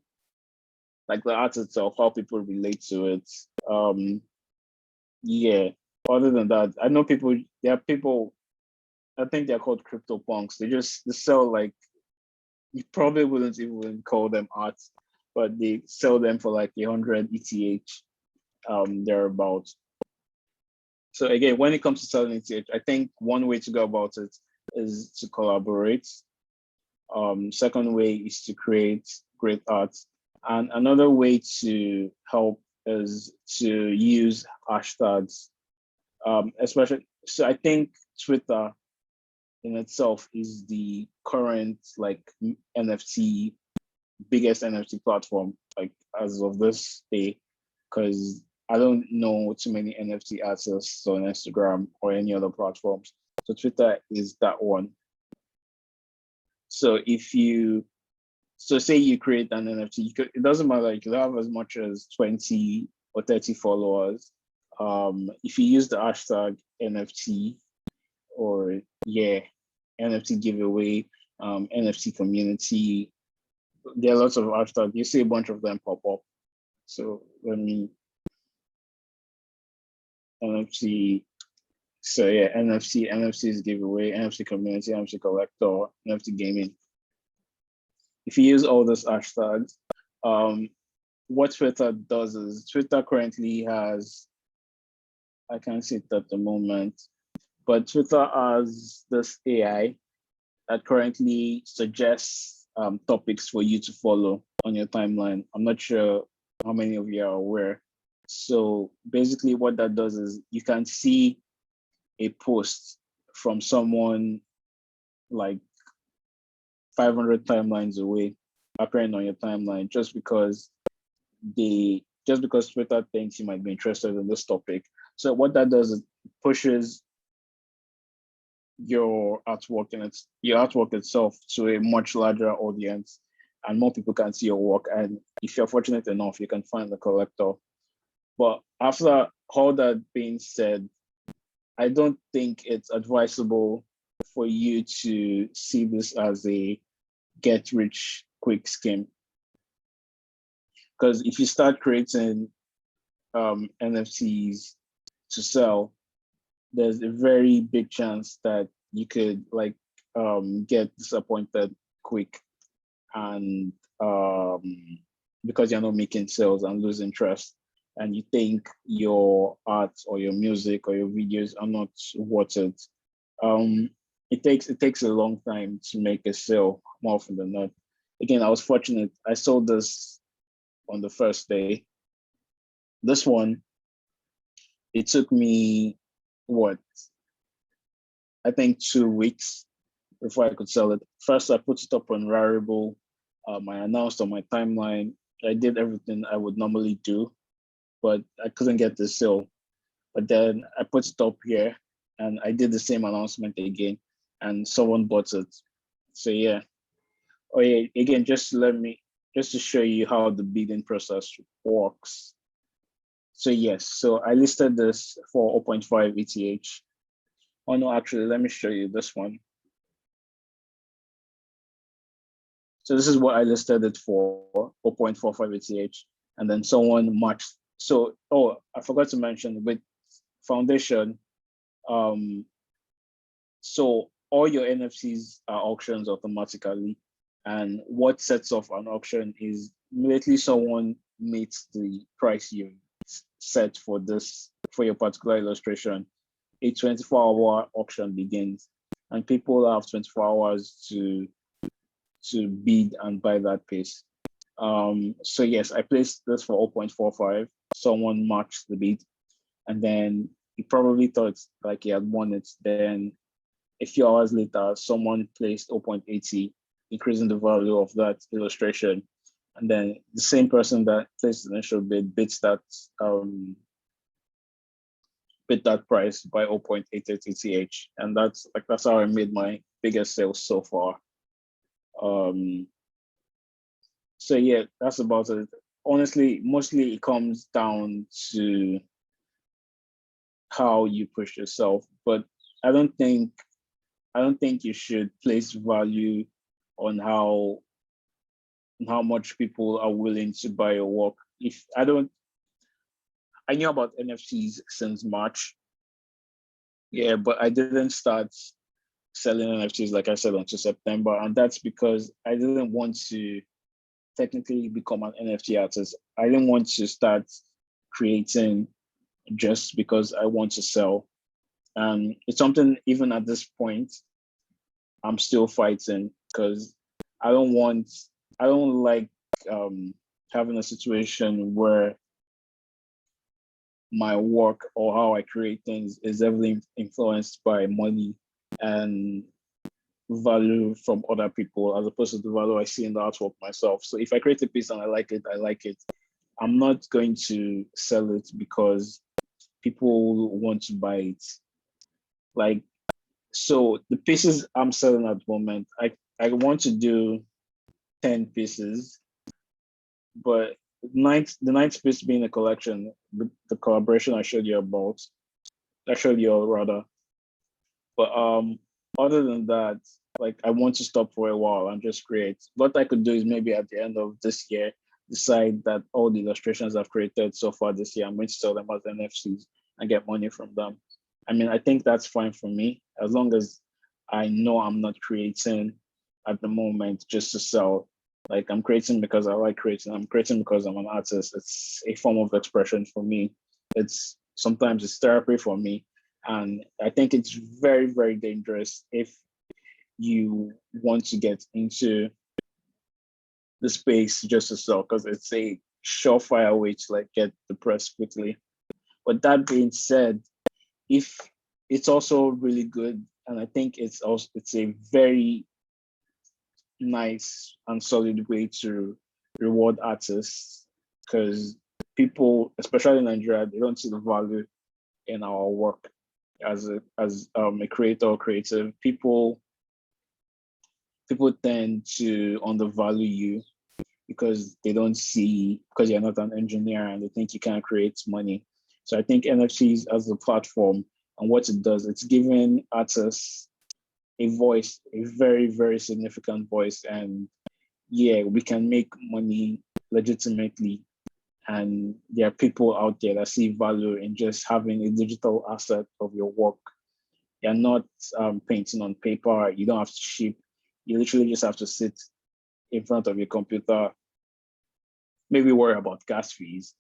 like the art itself, how people relate to it. Yeah. Other than that, I know people. There are people. I think they're called crypto punks. They sell like, you probably wouldn't even call them art, but they sell them for like 100 ETH, thereabouts. So again, when it comes to selling ETH, I think one way to go about it is to collaborate. Second way is to create great art. And another way to help is to use hashtags, especially, so I think Twitter in itself is the current like biggest NFT platform, like as of this day, because I don't know too many NFT artists on Instagram or any other platforms. So Twitter is that one. So say you create an NFT, it doesn't matter, you could have as much as 20 or 30 followers. If you use the hashtag NFT or NFT giveaway, NFT community, there are lots of hashtags. You see a bunch of them pop up. So let me NFT. So yeah, NFT's giveaway, NFT community, NFT collector, NFT gaming. If you use all those hashtags, what Twitter does is Twitter currently has, I can't see it at the moment, but Twitter has this AI that currently suggests topics for you to follow on your timeline. I'm not sure how many of you are aware. So basically what that does is you can see a post from someone like 500 timelines away appearing on your timeline just because Twitter thinks you might be interested in this topic. So what that does is pushes your artwork itself to a much larger audience, and more people can see your work. And if you're fortunate enough, you can find the collector. But after all that being said, I don't think it's advisable for you to see this as a get rich quick scheme. Because if you start creating NFTs to sell, there's a very big chance that you could like get disappointed quick, and because you're not making sales and lose interest. and you think your art or your music or your videos are not worth it, it takes a long time to make a sale more often than not. Again, I was fortunate. I sold this on the first day. This one, it took me what, I think 2 weeks before I could sell it. First, I put it up on Rarible. I announced on my timeline. I did everything I would normally do, but I couldn't get the sale. But then I put it up here and I did the same announcement again and someone bought it. So yeah. Oh yeah, again, just to show you how the bidding process works. So yes, so I listed this for 0.5 ETH. Oh no, actually, let me show you this one. So this is what I listed it for, 0.45 ETH, and then someone matched. So, oh, I forgot to mention with Foundation, so all your NFTs are auctions automatically. And what sets off an auction is immediately someone meets the price you set for your particular illustration, a 24-hour auction begins, and people have 24 hours to bid and buy that piece. So yes, I placed this for 0.45. Someone matched the bid, and then he probably thought like he had won it. Then a few hours later, someone placed 0.80, increasing the value of that illustration. And then the same person that placed the initial bid bids that price by 0.88 ETH. And that's how I made my biggest sales so far. So yeah, that's about it. Honestly, mostly it comes down to how you push yourself, but I don't think you should place value on how much people are willing to buy your work. I knew about NFTs since March. Yeah, but I didn't start selling NFTs, like I said, until September. And that's because I didn't want to technically become an NFT artist. I didn't want to start creating just because I want to sell. And it's something, even at this point, I'm still fighting because I don't like having a situation where my work or how I create things is heavily influenced by money and value from other people as opposed to the value I see in the artwork myself. So if I create a piece and I like it, I like it. I'm not going to sell it because people want to buy it. Like, so the pieces I'm selling at the moment, I want to do 10 pieces, but the ninth piece being a collection, the collaboration I showed you rather. But other than that, like I want to stop for a while and just create. What I could do is maybe at the end of this year, decide that all the illustrations I've created so far this year, I'm going to sell them as NFTs and get money from them. I mean, I think that's fine for me, as long as I know I'm not creating at the moment just to sell. Like I'm creating because I like creating. I'm creating because I'm an artist. It's a form of expression for me. Sometimes it's therapy for me. And I think it's very, very dangerous if you want to get into the space just to sell, because it's a surefire way to like get depressed quickly. But that being said, if it's also really good, and I think it's a very nice and solid way to reward artists, because people, especially in Nigeria, they don't see the value in our work as a creator or creative. People tend to undervalue you because because you're not an engineer and they think you can't create money. So I think NFTs as a platform and what it does, it's giving artists a voice, a very, very significant voice. And yeah, we can make money legitimately. And there are people out there that see value in just having a digital asset of your work. You're not painting on paper. You don't have to ship. You literally just have to sit in front of your computer, maybe worry about gas fees,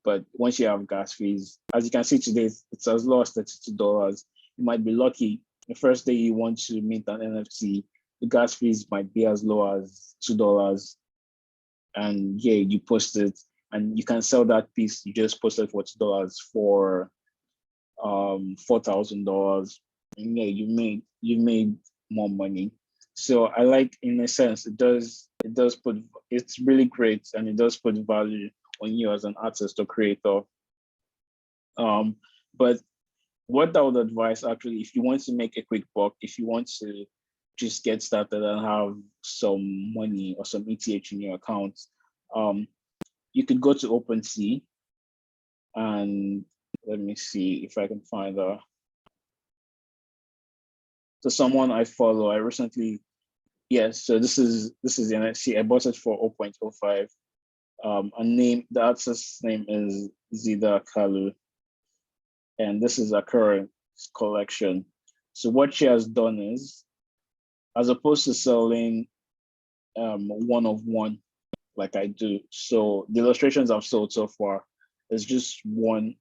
But once you have gas fees, as you can see today, it's as low as $32. You might be lucky. The first day you want to mint an NFT, the gas fees might be as low as $2. And yeah, you post it and you can sell that piece you just posted for $2 for $4,000. And yeah, you made more money. So I like, in a sense, it's really great, and it does put value on you as an artist or creator. But what I would advise, actually, if you want to make a quick buck, if you want to just get started and have some money or some ETH in your account, you could go to OpenSea, and let me see if I can find so someone I follow, I recently, yes, so this is the NFT. I bought it for 0.05. The artist's name is Zida Kalu, and this is a current collection. So what she has done is, as opposed to selling one of one like I do, so the illustrations I've sold so far is just one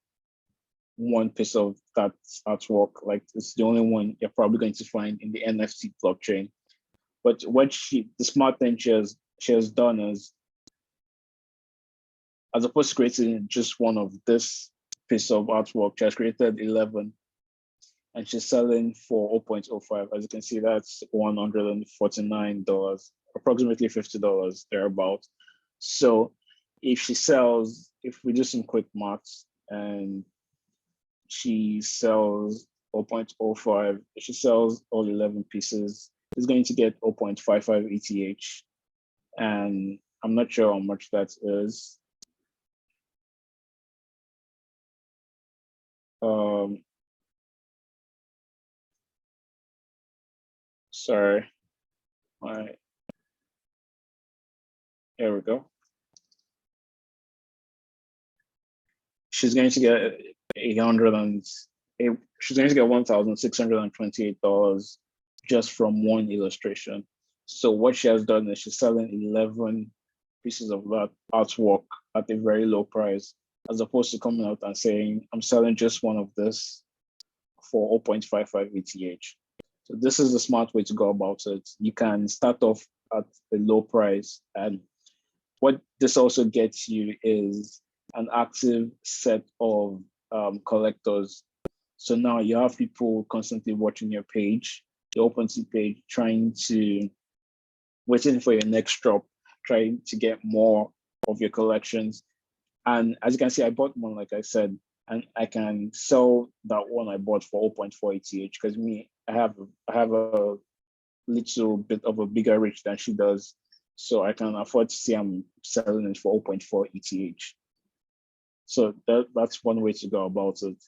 piece of that artwork. Like, it's the only one you're probably going to find in the NFT blockchain. But what the smart thing she has done is, as opposed to creating just one of this piece of artwork, she has created 11, and she's selling for 0.05. As you can see, that's $149, approximately $50 thereabout. So if we do some quick maths, and she sells 0.05, if she sells all 11 pieces, is going to get 0.55 ETH. And I'm not sure how much that is. Sorry. All right. Here we go. She's going to get $1,628 just from one illustration. So what she has done is she's selling 11 pieces of that artwork at a very low price, as opposed to coming out and saying, I'm selling just one of this for 0.55 ETH. So this is the smart way to go about it. You can start off at a low price, and what this also gets you is an active set of collectors. So now you have people constantly watching your page, your OpenSea page, waiting for your next drop, trying to get more of your collections. And as you can see, I bought one, like I said, and I can sell that one I bought for 0.4 ETH, because I have a little bit of a bigger reach than she does. So I can afford to see I'm selling it for 0.4 ETH. So that's one way to go about it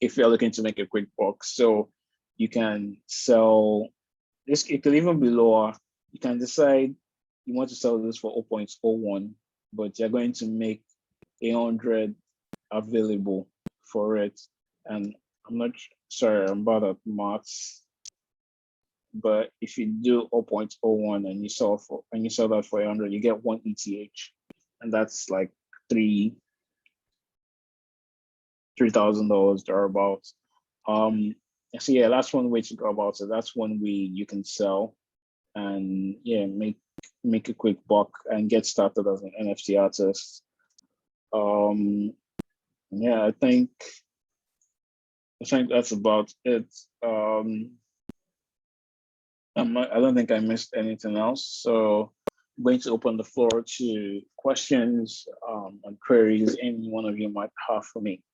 if you're looking to make a quick buck. So you can sell this, it could even be lower. You can decide you want to sell this for 0.01, but you're going to make 100 available for it. And I'm not sorry, I'm bad at maths, but if you do 0.01 and you sell that for 100, you get 1 ETH, and that's like $3,000 thereabouts. So yeah, that's one way to go about it. That's one way you can sell and yeah, make a quick buck and get started as an NFT artist. Yeah, I think that's about it. I don't think I missed anything else. So I'm going to open the floor to questions and queries any one of you might have for me.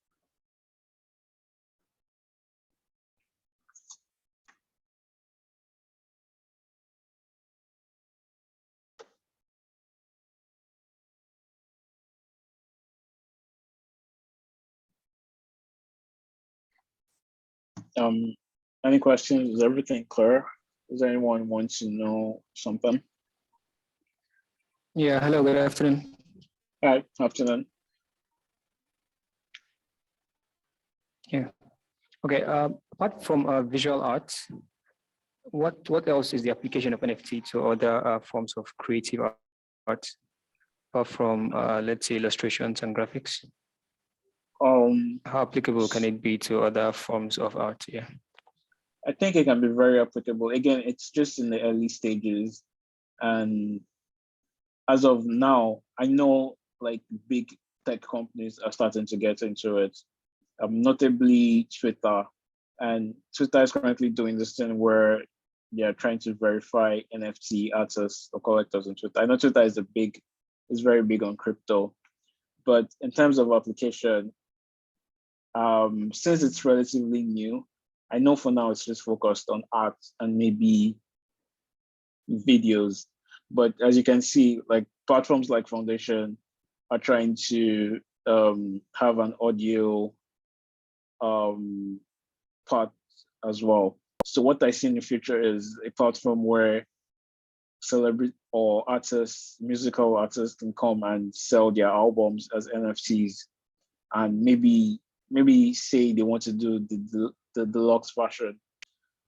Any questions? Is everything clear? Does anyone want to know something? Yeah, hello, good afternoon. Hi, afternoon. Yeah, okay. Apart from visual arts, what else is the application of NFT to other forms of creative art? apart from, let's say, illustrations and graphics? How applicable can it be to other forms of art? Yeah. I think it can be very applicable. Again, it's just in the early stages. And as of now, I know like big tech companies are starting to get into it, notably Twitter. And Twitter is currently doing this thing where they are trying to verify NFT artists or collectors on Twitter. I know Twitter is very big on crypto, but in terms of application, since it's relatively new, I know for now it's just focused on art and maybe videos. But as you can see, like platforms like Foundation are trying to have an audio part as well. So what I see in the future is a platform where celebrity or artists, musical artists can come and sell their albums as NFTs, and maybe say they want to do the deluxe version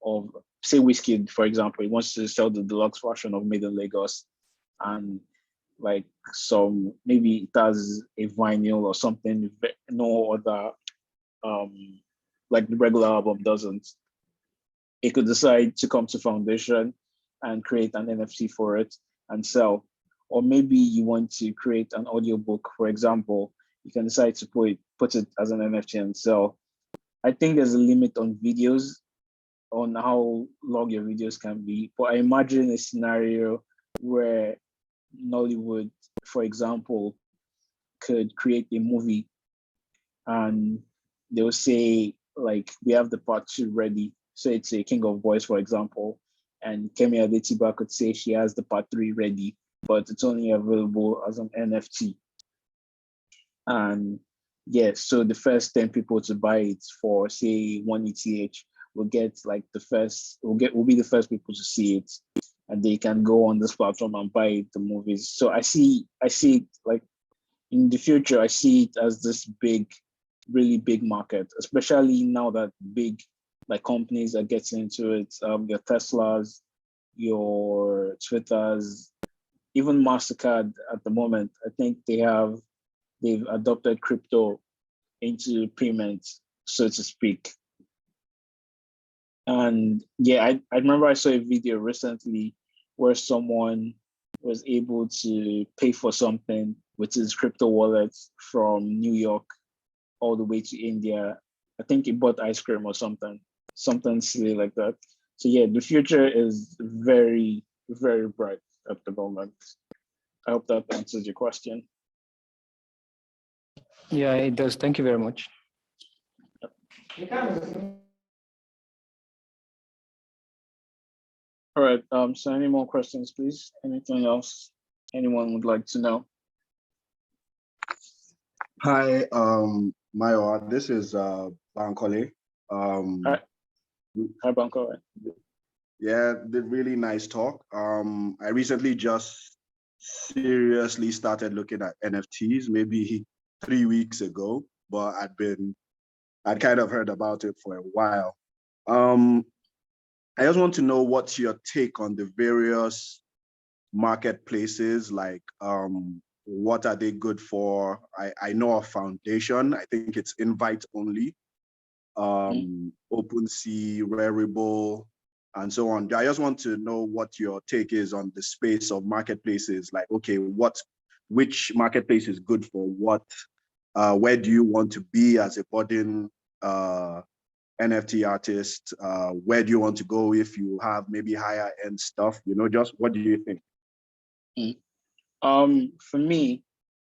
of, say, Wizkid, for example. He wants to sell the deluxe version of Made in Lagos, and like maybe it has a vinyl or something no other like the regular album doesn't. It could decide to come to Foundation and create an NFT for it and sell. Or maybe you want to create an audiobook, for example, you can decide to put it as an NFT and sell. I think there's a limit on videos, on how long your videos can be. But I imagine a scenario where Nollywood, for example, could create a movie and they'll say, like, we have the part 2 ready. So it's a King of Boys, for example, and Kemi Adetiba could say she has the part 3 ready, but it's only available as an NFT. And yeah, so the first 10 people to buy it for, say, 1 ETH will get like will be the first people to see it, and they can go on this platform and buy the movies. So I see it like in the future, I see it as this big, really big market, especially now that big like companies are getting into it. Your Teslas, your Twitters, even MasterCard at the moment, I think they've adopted crypto into payment, so to speak. And yeah, I remember I saw a video recently where someone was able to pay for something with his crypto wallet from New York all the way to India. I think he bought ice cream or something silly like that. So yeah, the future is very, very bright at the moment. I hope that answers your question. Yeah, it does. Thank you very much. All right, so any more questions, please? Anything else anyone would like to know? Hi, Mayowa, this is Bankole. Hi, Banko. Yeah, the really nice talk. I recently just seriously started looking at NFTs maybe 3 weeks ago, but I'd kind of heard about it for a while. I just want to know what's your take on the various marketplaces, like what are they good for? I know of Foundation, I think it's invite only, OpenSea, Rarible, and so on. I just want to know what your take is on the space of marketplaces. Like, okay, which marketplace is good for what? Where do you want to be as a budding NFT artist? Where do you want to go if you have maybe higher end stuff? Just what do you think? For me,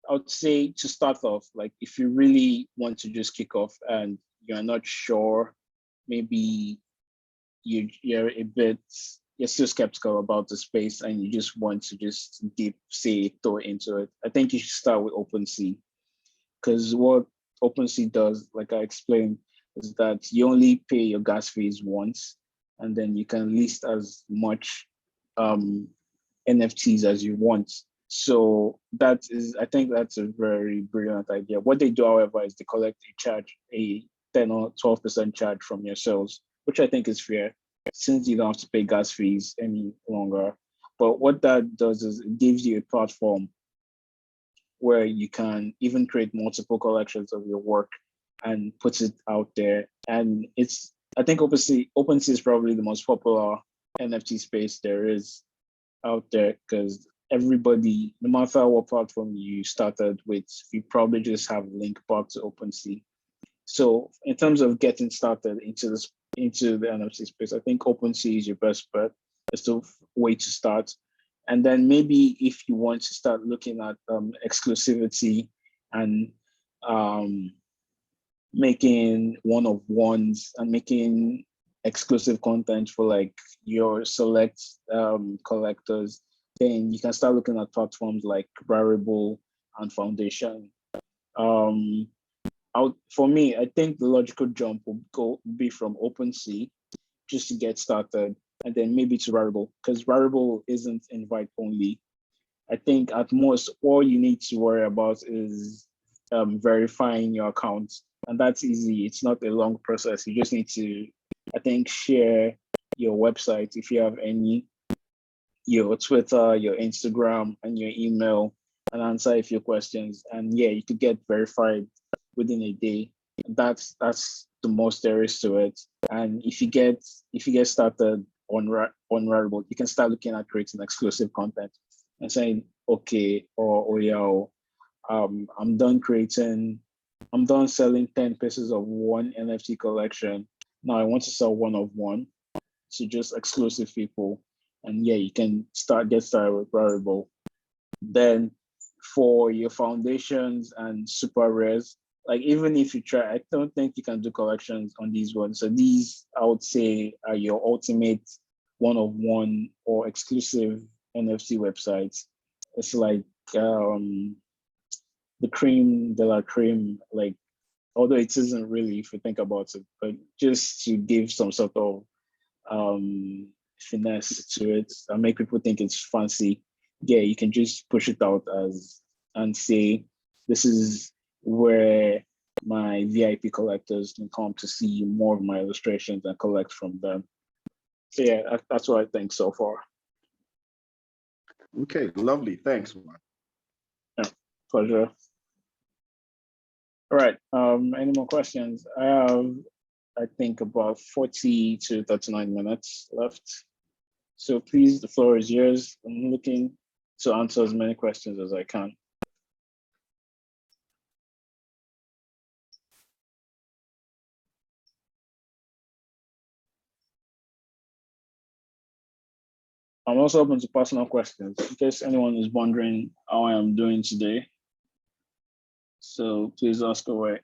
I would say to start off, like if you really want to just kick off and you're not sure, maybe you're still skeptical about the space and you just want to just throw into it, I think you should start with OpenSea. Because what OpenSea does, like I explained, is that you only pay your gas fees once, and then you can list as much NFTs as you want. So I think that's a very brilliant idea. What they do, however, is they collect a 10 or 12% charge from your sales, which I think is fair, since you don't have to pay gas fees any longer. But what that does is it gives you a platform where you can even create multiple collections of your work and put it out there. And I think OpenSea is probably the most popular NFT space there is out there, because everybody, no matter what platform you started with, you probably just have a link back to OpenSea. So in terms of getting started into the NFT space, I think OpenSea is your best bet. It's the way to start. And then maybe if you want to start looking at exclusivity and making one-of-ones and making exclusive content for like your select collectors, then you can start looking at platforms like Rarible and Foundation. For me, I think the logical jump will be from OpenSea just to get started, and then maybe to Rarible, because Rarible isn't invite only. I think at most all you need to worry about is verifying your account, and that's easy. It's not a long process. You just need to, I think, share your website if you have any, your Twitter, your Instagram, and your email, and answer a few questions. And yeah, you could get verified within a day. That's the most there is to it. And if you get started on Rarible, you can start looking at creating exclusive content and saying, okay, or yeah, I'm done selling 10 pieces of one NFT collection. Now I want to sell one-of-one to just exclusive people. And yeah, you can get started with Rarible. Then for your foundations and super rares, like even if you try, I don't think you can do collections on these ones. So these, I would say, are your ultimate one-of-one or exclusive NFT websites. It's like the cream de la cream, like, although it isn't really if you think about it, but just to give some sort of finesse to it and make people think it's fancy. Yeah, you can just push it out and say, this is where my VIP collectors can come to see more of my illustrations and collect from them. So yeah, that's what I think so far. Okay, lovely. Thanks, man. Yeah, pleasure. All right. Any more questions? I have, I think, about 40 to 39 minutes left. So please, the floor is yours. I'm looking to answer as many questions as I can. I'm also open to personal questions in case anyone is wondering how I am doing today. So please ask away.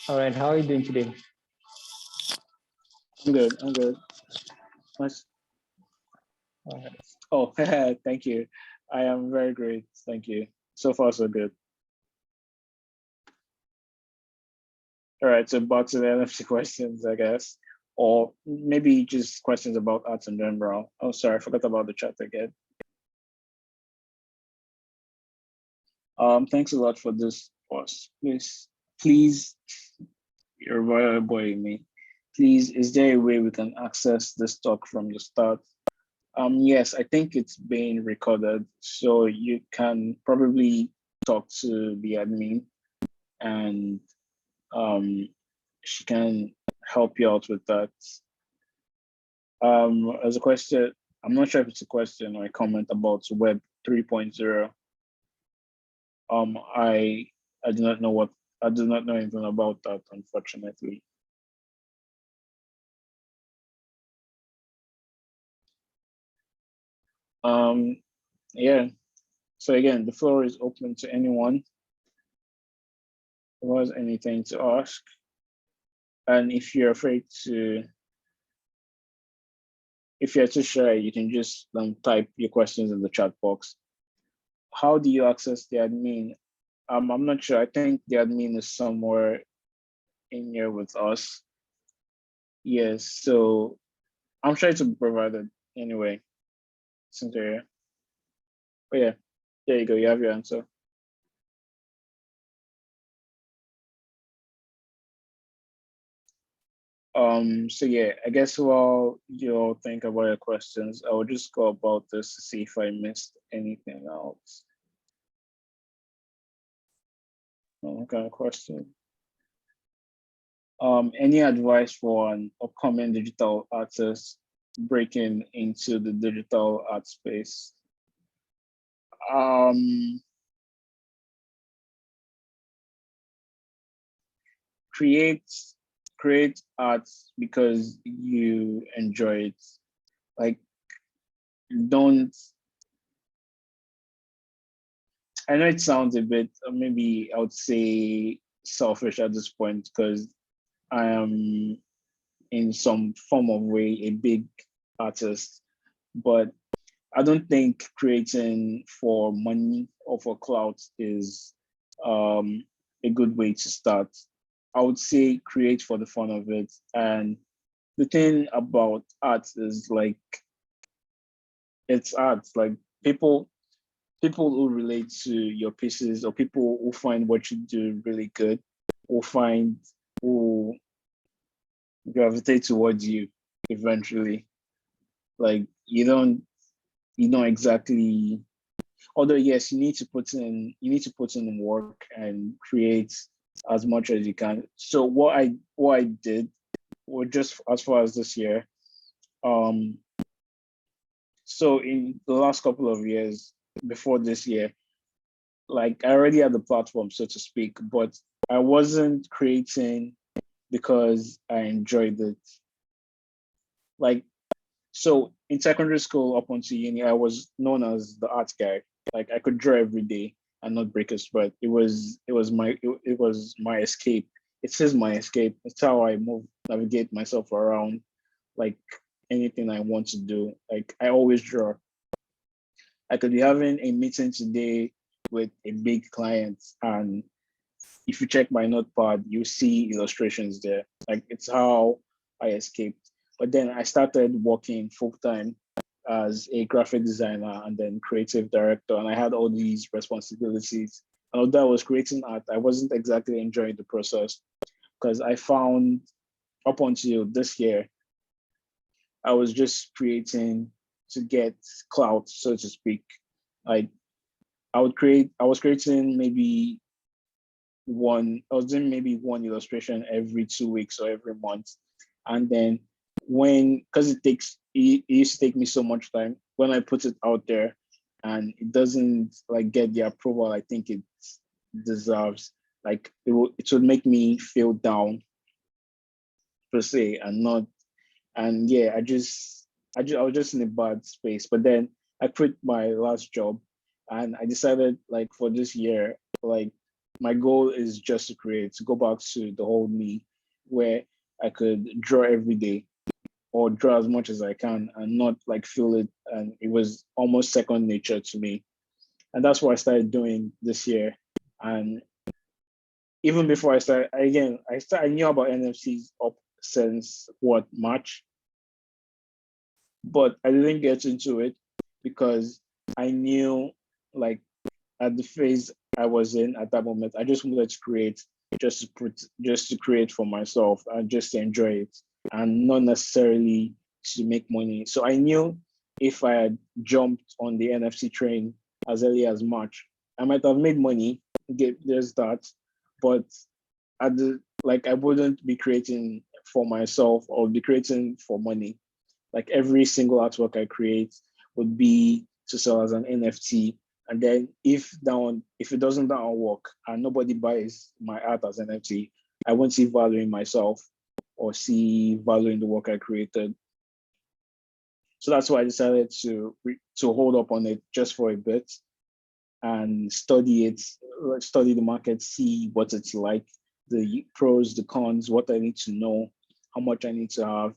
All right, how are you doing today? I'm good. Nice. All right. Oh, thank you. I am very great. Thank you. So far, so good. All right, so back to the NFT questions, I guess, or maybe just questions about arts in general. Oh, sorry, I forgot about the chat again. Thanks a lot for this post. Please, you're boy me. Please, is there a way we can access this talk from the start? Yes, I think it's being recorded, so you can probably talk to the admin and she can help you out with that. As a question, I'm not sure if it's a question or a comment about Web 3.0. I do not know anything about that, unfortunately. Yeah. So again, the floor is open to anyone who has anything to ask. And if you're afraid to, if you're too shy, you can just type your questions in the chat box. How do you access the admin? I'm not sure. I think the admin is somewhere in here with us. Yes, so I'm trying to provide it anyway. Cynthia. Oh yeah, there you go. You have your answer. So yeah, I guess while you all think about your questions, I will just go about this to see if I missed anything else. What kind of question? Any advice for an upcoming digital artist breaking into the digital art space? Create art because you enjoy it. Like, don't. I know it sounds a bit, maybe I would say selfish at this point because I am in some form of way a big artist, but I don't think creating for money or for clout is a good way to start. I would say create for the fun of it. And the thing about art is like, it's art. Like people who relate to your pieces or people who find what you do really good who gravitate towards you eventually. Like you don't exactly, although yes, you need to put in work and create as much as you can. So what I did, or just as far as this year, um so in the last couple of years before this year, like I already had the platform, so to speak, but I wasn't creating because I enjoyed it. Like, so in secondary school up until uni, I was known as the art guy. Like I could draw every day and not break a sweat. It was my escape. It says my escape. It's how I navigate myself around, like anything I want to do. Like I always draw. I could be having a meeting today with a big client, and if you check my notepad, you see illustrations there. Like it's how I escaped. But then I started working full time as a graphic designer and then creative director, and I had all these responsibilities. And although I was creating art, I wasn't exactly enjoying the process because I found up until this year, I was just creating to get clout, so to speak. Like I was creating I was doing maybe one illustration every 2 weeks or every month. And then because it used to take me so much time, when I put it out there and it doesn't like get the approval I think it deserves, like it would make me feel down per se and not, and yeah, I was just in a bad space. But then I quit my last job and I decided like for this year, like my goal is just to create, to go back to the old me where I could draw every day or draw as much as I can and not like feel it. And it was almost second nature to me. And that's what I started doing this year. And even before I started, I knew about NFTs up since what, March, but I didn't get into it because I knew, like, at the phase I was in at that moment, I just wanted to create, just to create for myself and just to enjoy it, and not necessarily to make money. So I knew if I had jumped on the NFT train as early as March, I might have made money. There's that, but I wouldn't be creating for myself or be creating for money. Like every single artwork I create would be to sell as an NFT. And then if it doesn't that one work and nobody buys my art as an NFT, I won't see value in myself or see value in the work I created. So that's why I decided to hold up on it just for a bit and study the market, see what it's like, the pros, the cons, what I need to know, how much I need to have,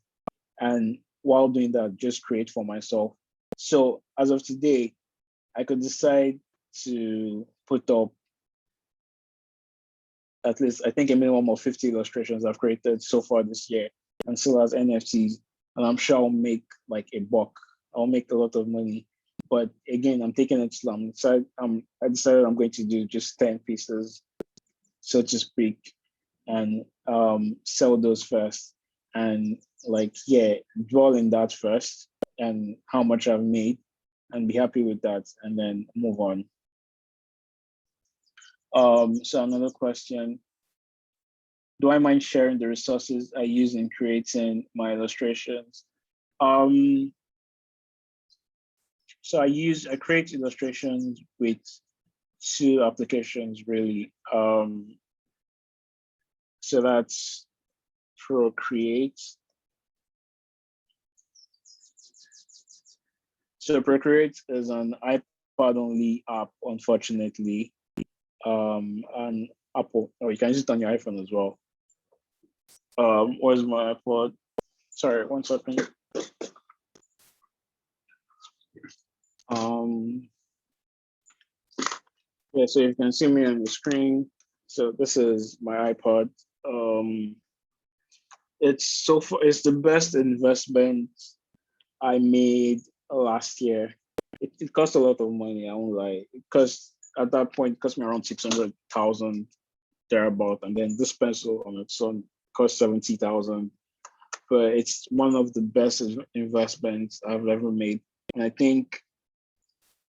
and while doing that, just create for myself. So as of today, I could decide to put up at least, I think, a minimum of 50 illustrations I've created so far this year and still as NFTs. And I'm sure I'll make like a buck. I'll make a lot of money. But again, I'm taking it slow. I decided I'm going to do just 10 pieces, so to speak, and sell those first. and like, yeah, dwell in that first and how much I've made and be happy with that and then move on. So another question, do I mind sharing the resources I use in creating my illustrations? So I create illustrations with two applications really. So that's Procreate. So Procreate is an iPad only app, unfortunately. And Apple, or you can use it on your iPhone as well. Where's my iPod? Sorry, one second. Yeah, so you can see me on the screen. So this is my iPod. It's the best investment I made last year. It cost a lot of money, I won't lie. Because at that point, it cost me around 600,000 thereabout, and then this pencil on its own cost 70,000. But it's one of the best investments I've ever made, and I think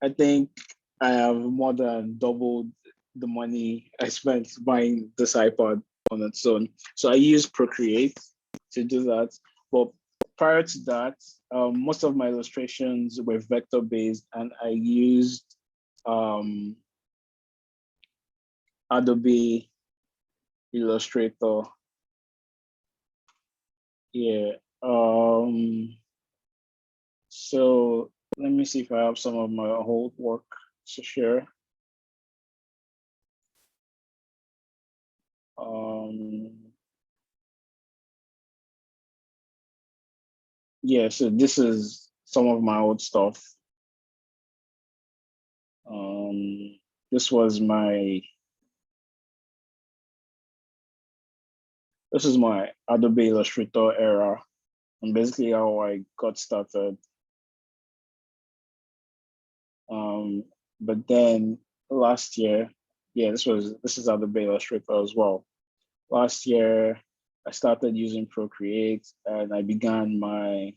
I have more than doubled the money I spent buying this iPod on its own. So I use Procreate to do that. But prior to that, most of my illustrations were vector based, and I used Adobe Illustrator. Yeah. So let me see if I have some of my old work to share. Yeah, so this is some of my old stuff. This was this is my Adobe Illustrator era, and basically how I got started. But then last year, yeah, this is Adobe Illustrator as well. Last year, I started using Procreate, and I began my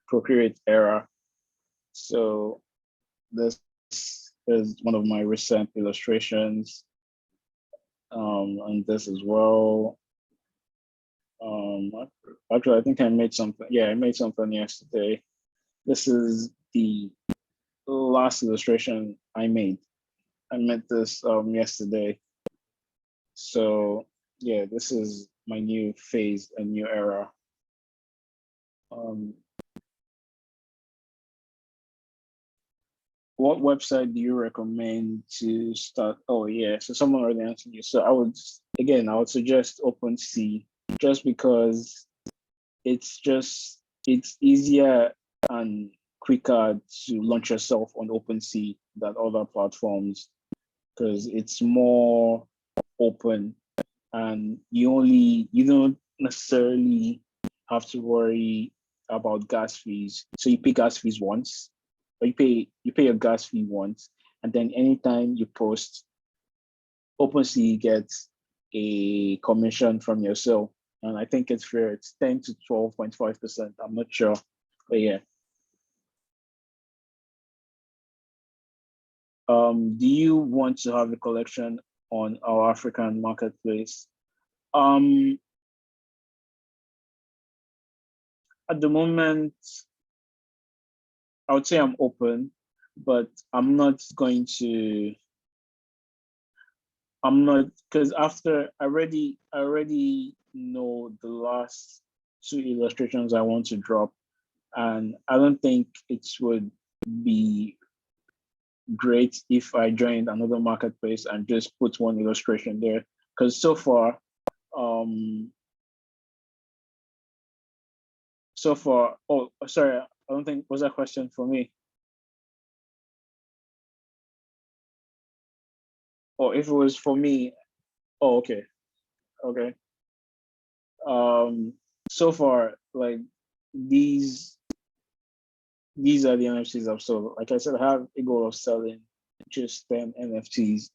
Procreate era. So this is one of my recent illustrations, and this as well. Actually, I think I made something. Yeah, I made something yesterday. This is the last illustration I made. I made this yesterday. So yeah, this is my new phase, a new era. What website do you recommend to start? Oh yeah, so someone already answered you. So I would suggest OpenSea, just because it's easier and quicker to launch yourself on OpenSea than other platforms, because it's more open, and you don't necessarily have to worry about gas fees. So you pay gas fees once, or you pay your gas fee once, and then anytime you post, OpenSea gets a commission from your sale. And I think it's fair. It's 10 to 12.5%. I'm not sure, but yeah. Do you want to have a collection on our African marketplace? At the moment, I would say I'm open, but I'm not, because after I already know the last two illustrations I want to drop, and I don't think it would be great if I joined another marketplace and just put one illustration there. Because so far, oh, sorry, I don't think, was that a question for me? Or if it was for me, oh, okay, okay. So far, like these are the NFTs I've sold. Like I said, I have a goal of selling just 10 NFTs.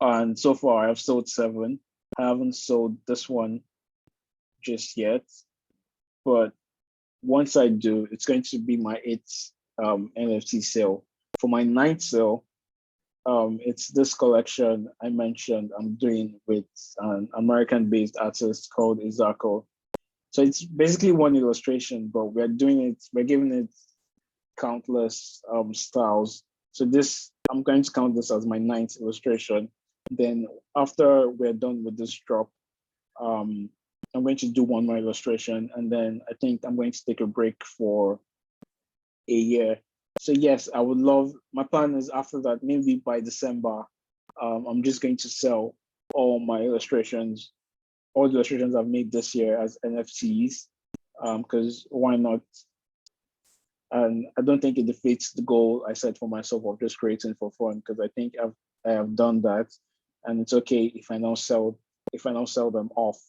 And so far I've sold 7. I haven't sold this one just yet, but once I do, it's going to be my 8th NFT sale. For my 9th sale, it's this collection I mentioned I'm doing with an American-based artist called Izako. So it's basically one illustration, but we're giving it countless styles. So this, I'm going to count this as my 9th illustration. Then after we're done with this drop, I'm going to do one more illustration, and then I think I'm going to take a break for a year. So yes, I would love, my plan is after that, maybe by December, I'm just going to sell all my illustrations, all the illustrations I've made this year as NFTs, because why not? And I don't think it defeats the goal I set for myself of just creating for fun, because I think I have done that, and it's okay if I don't sell them off.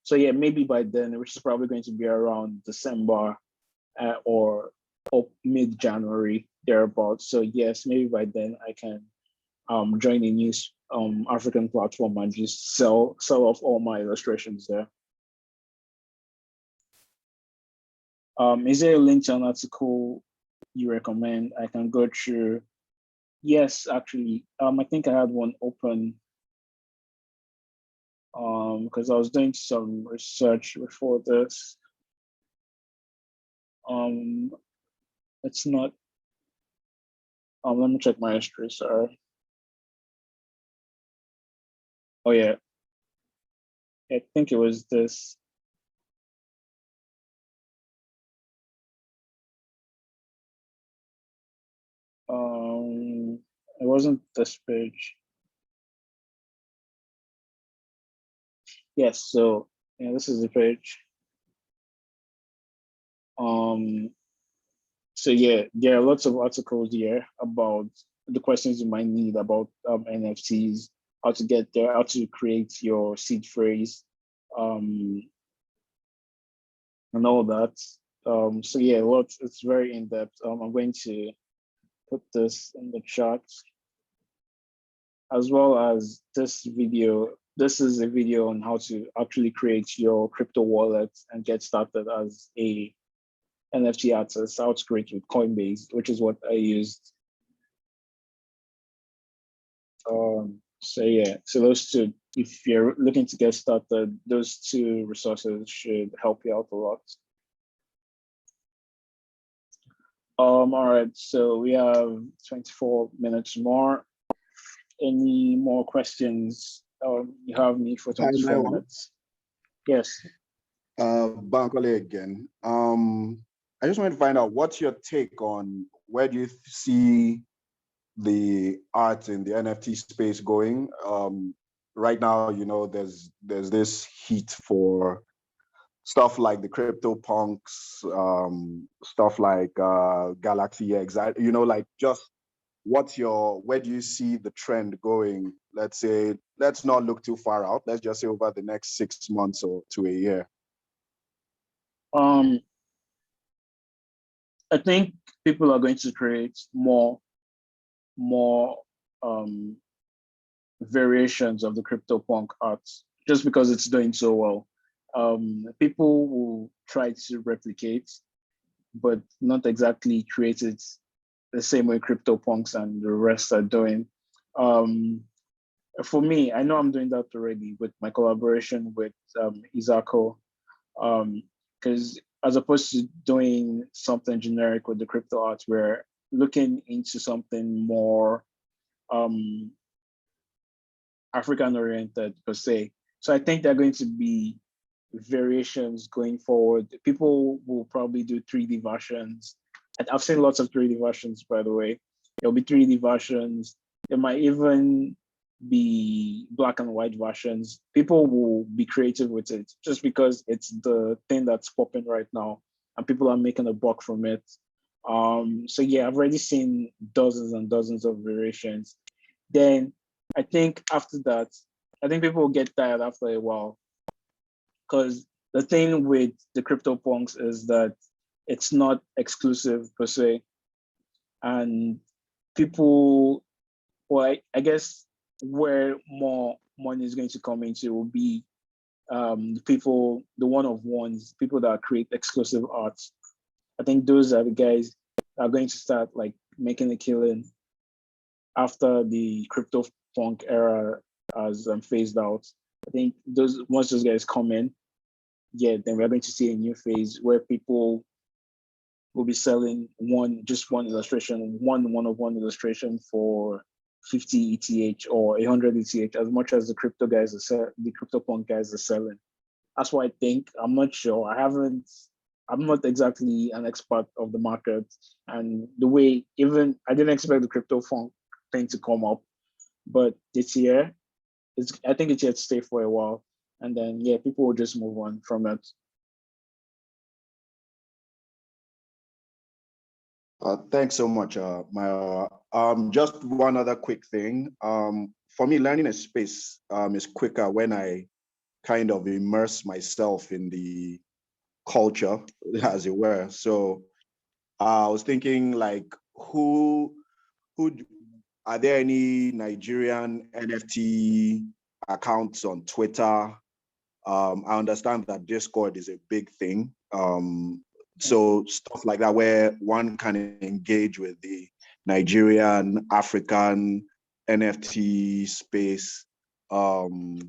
So yeah, maybe by then, which is probably going to be around December or mid-January thereabouts. So yes, maybe by then I can join a new African platform and just sell off all my illustrations there. Is there a link to an article you recommend I can go through? Yes, actually, I think I had one open because I was doing some research before this. It's not, let me check my history, sorry. Oh yeah, I think it was this. It wasn't this page. Yes, so yeah, this is the page. So yeah, there are lots of articles here about the questions you might need about NFTs, how to get there, how to create your seed phrase, and all that. So yeah, it's very in depth. I'm going to put this in the chat, as well as this video. This is a video on how to actually create your crypto wallet and get started as a NFT artist, how to create with Coinbase, which is what I used. So yeah, so those two, if you're looking to get started, those two resources should help you out a lot. All right, so we have 24 minutes more. Any more questions? You have me for 24 minutes. Yes. Bankole again. I just wanted to find out what's your take on where do you see the art in the NFT space going? Right now, you know, there's this heat for stuff like the CryptoPunks, stuff like Galaxy X. You know, like just where do you see the trend going? Let's say, let's not look too far out. Let's just say over the next 6 months or to a year. I think people are going to create more variations of the CryptoPunk art just because it's doing so well. People will try to replicate, but not exactly create it the same way CryptoPunks and the rest are doing. For me, I know I'm doing that already with my collaboration with Izako, because as opposed to doing something generic with the crypto art, we're looking into something more African oriented per se. So I think there are going to be variations going forward. People will probably do 3D versions. I've seen lots of 3D versions, by the way. There'll be 3D versions. There might even be black and white versions. People will be creative with it just because it's the thing that's popping right now and people are making a buck from it. So yeah, I've already seen dozens and dozens of variations. Then I think after that, I think people will get tired after a while, because the thing with the CryptoPunks is that it's not exclusive per se, and people, well, I guess where more money is going to come into will be the one-of-ones, people that create exclusive art. I think those are the guys that are going to start like making a killing after the crypto punk era has phased out. I think once those guys come in, yeah, then we're going to see a new phase where people will be selling one illustration, one-of-one illustration for 50 ETH or 100 ETH, as much as the crypto punk guys are selling. That's what I think. I'm not sure. I'm not exactly an expert of the market, and the way I didn't expect the crypto funk thing to come up, but this year, I think it's here to stay for a while, and then yeah, people will just move on from it. Thanks so much, Mayowa. Just one other quick thing. For me, learning a space is quicker when I kind of immerse myself in the culture, as it were. So I was thinking, like, who are there any Nigerian NFT accounts on Twitter? I understand that Discord is a big thing. So stuff like that, where one can engage with the Nigerian, African NFT space, and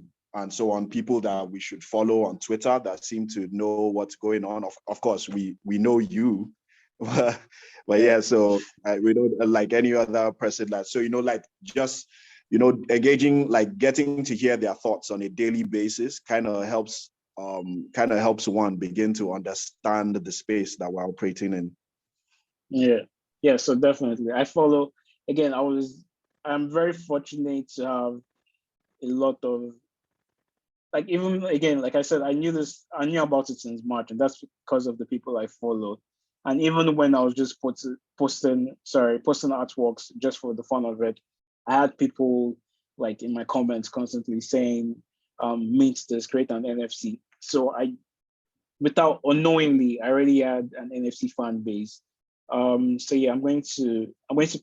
so on. People that we should follow on Twitter that seem to know what's going on. Of course, we know you, but yeah. So we don't like any other person that. So like just engaging, like getting to hear their thoughts on a daily basis kind of helps one begin to understand the space that we're operating in. Yeah, so definitely. I follow, again, I'm very fortunate to have a lot of, like, even again, like I said, I knew about it since March, and that's because of the people I follow. And even when I was just posting artworks just for the fun of it, I had people like in my comments constantly saying, mint this, create an NFT. So without unknowingly, I already had an NFT fan base. So yeah, I'm going to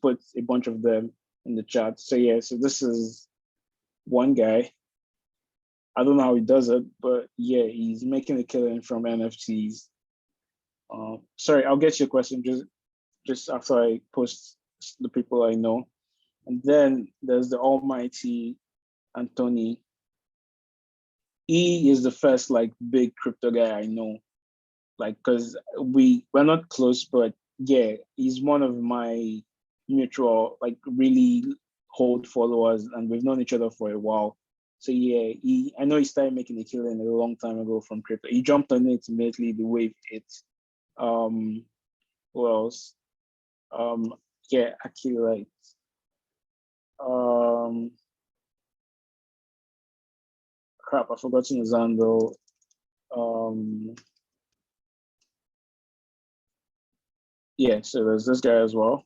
put a bunch of them in the chat. So yeah, so this is one guy. I don't know how he does it, but yeah, he's making a killing from NFTs. Sorry, I'll get your question just after I post the people I know. And then there's the almighty Anthony. He is the first like big crypto guy I know. Like, because we're not close, but yeah, he's one of my mutual, like, really hold followers, and we've known each other for a while. So yeah, I know he started making a killing a long time ago from crypto. He jumped on it immediately, the wave hit. Who else? Yeah, actually, like, crap, I've forgotten his handle. Yeah, so there's this guy as well.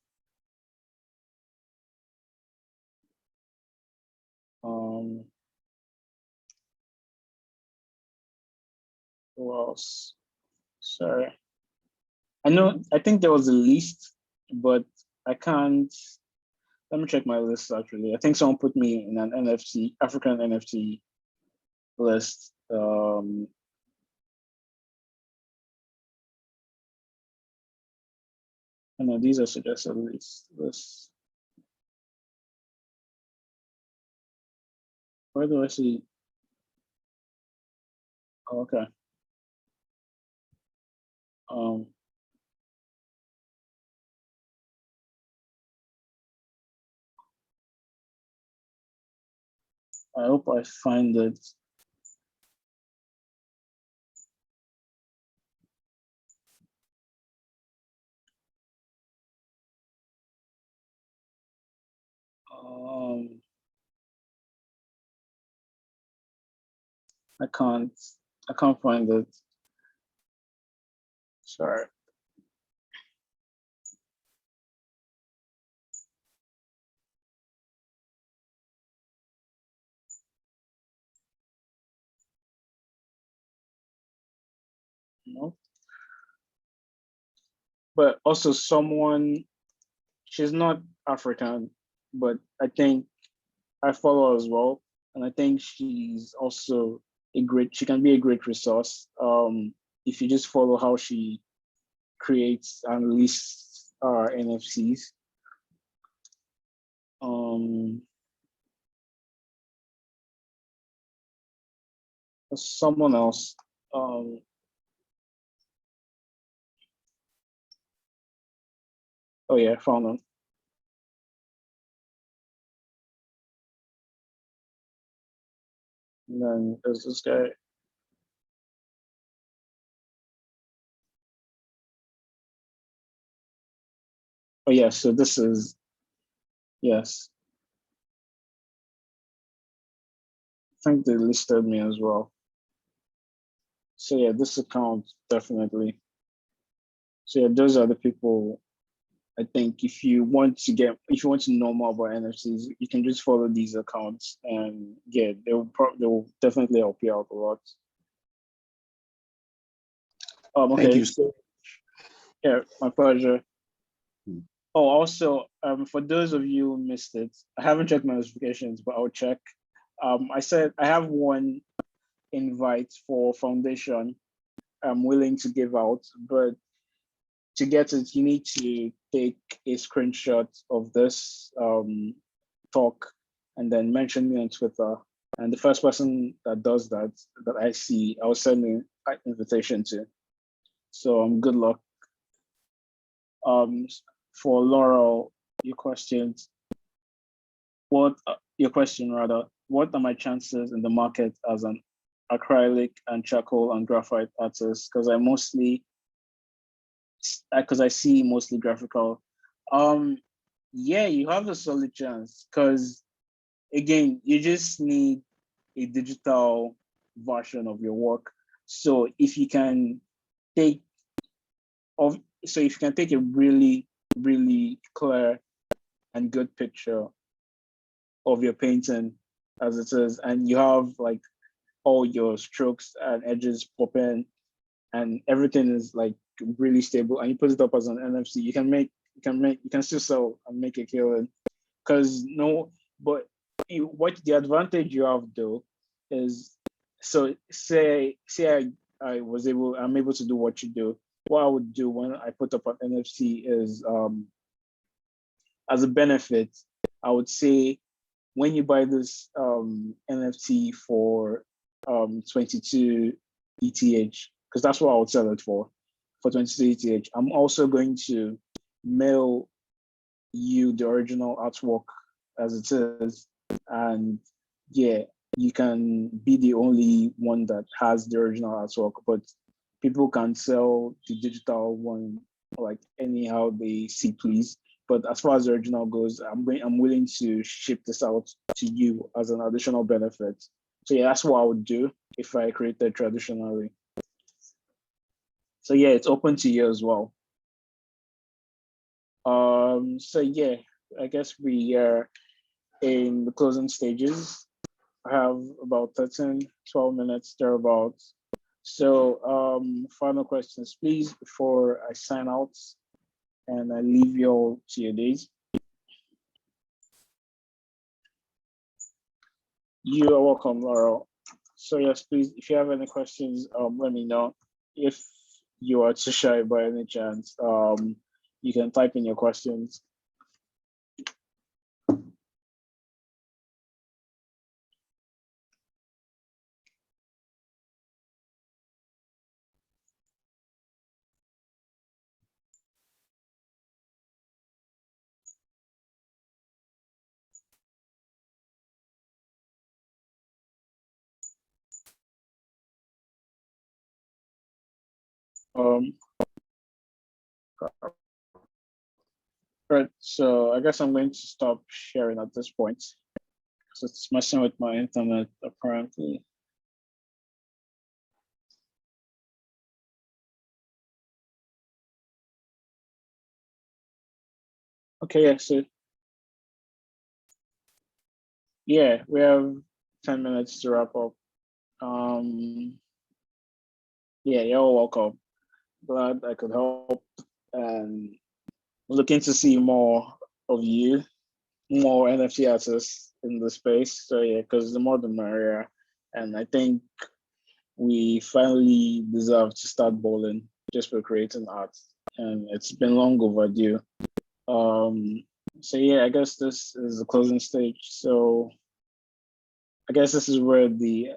Who else? Sorry. I think there was a list, but I can't. Let me check my list actually. I think someone put me in an African NFT list. No, these are suggested lists. Where do I see? Oh, okay. I hope I find it. I can't find it. Sorry. No. But also she's not African, but I think I follow her as well. And I think she's also she can be a great resource. If you just follow how she creates and lists NFTs. Someone else. Oh yeah, found them. And then there's this guy. Oh yeah, so this is, yes. I think they listed me as well. So yeah, this account definitely. So yeah, those are the people. I think if you want to know more about NFTs, you can just follow these accounts, and yeah, they will definitely help you out a lot. Okay. Thank you so. Yeah, my pleasure. Oh, also, for those of you who missed it, I haven't checked my notifications, but I'll check. I said I have one invite for foundation I'm willing to give out, but to get it, you need to take a screenshot of this talk and then mention me on Twitter. And the first person that does that I see, I'll send an invitation to. So good luck. For Laurel, your question rather, what are my chances in the market as an acrylic and charcoal and graphite artist? Because I see mostly graphical. Yeah, you have a solid chance, because again, you just need a digital version of your work. So if you can take a really, really clear and good picture of your painting as it is, and you have like all your strokes and edges popping, and everything is like really stable, and you put it up as an NFT, you can still sell and make a killing. What the advantage you have though is, so say I'm able to do what you do. What I would do when I put up an NFT is, as a benefit, I would say, when you buy this NFT for 22 ETH, because that's what I would sell it for 22 ETH, I'm also going to mail you the original artwork as it is, and yeah, you can be the only one that has the original artwork, but people can sell the digital one like anyhow they see please. But as far as the original goes, I'm willing to ship this out to you as an additional benefit. So yeah, that's what I would do if I created traditionally. So yeah, it's open to you as well. So yeah, I guess we are in the closing stages. I have about 12 minutes thereabouts. So final questions, please, before I sign out and I leave you all to your days. You are welcome, Laurel. So yes, please, if you have any questions, let me know. If you are too shy by any chance, you can type in your questions. Right, so I guess I'm going to stop sharing at this point because it's messing with my internet apparently. Okay, yeah, so yeah, we have 10 minutes to wrap up. Yeah, you're welcome. Glad I could help, and looking to see more of you, more NFT artists in the space. So yeah, because the more the merrier. And I think we finally deserve to start bowling just for creating art, and it's been long overdue. So yeah, I guess this is the closing stage. So I guess this is where the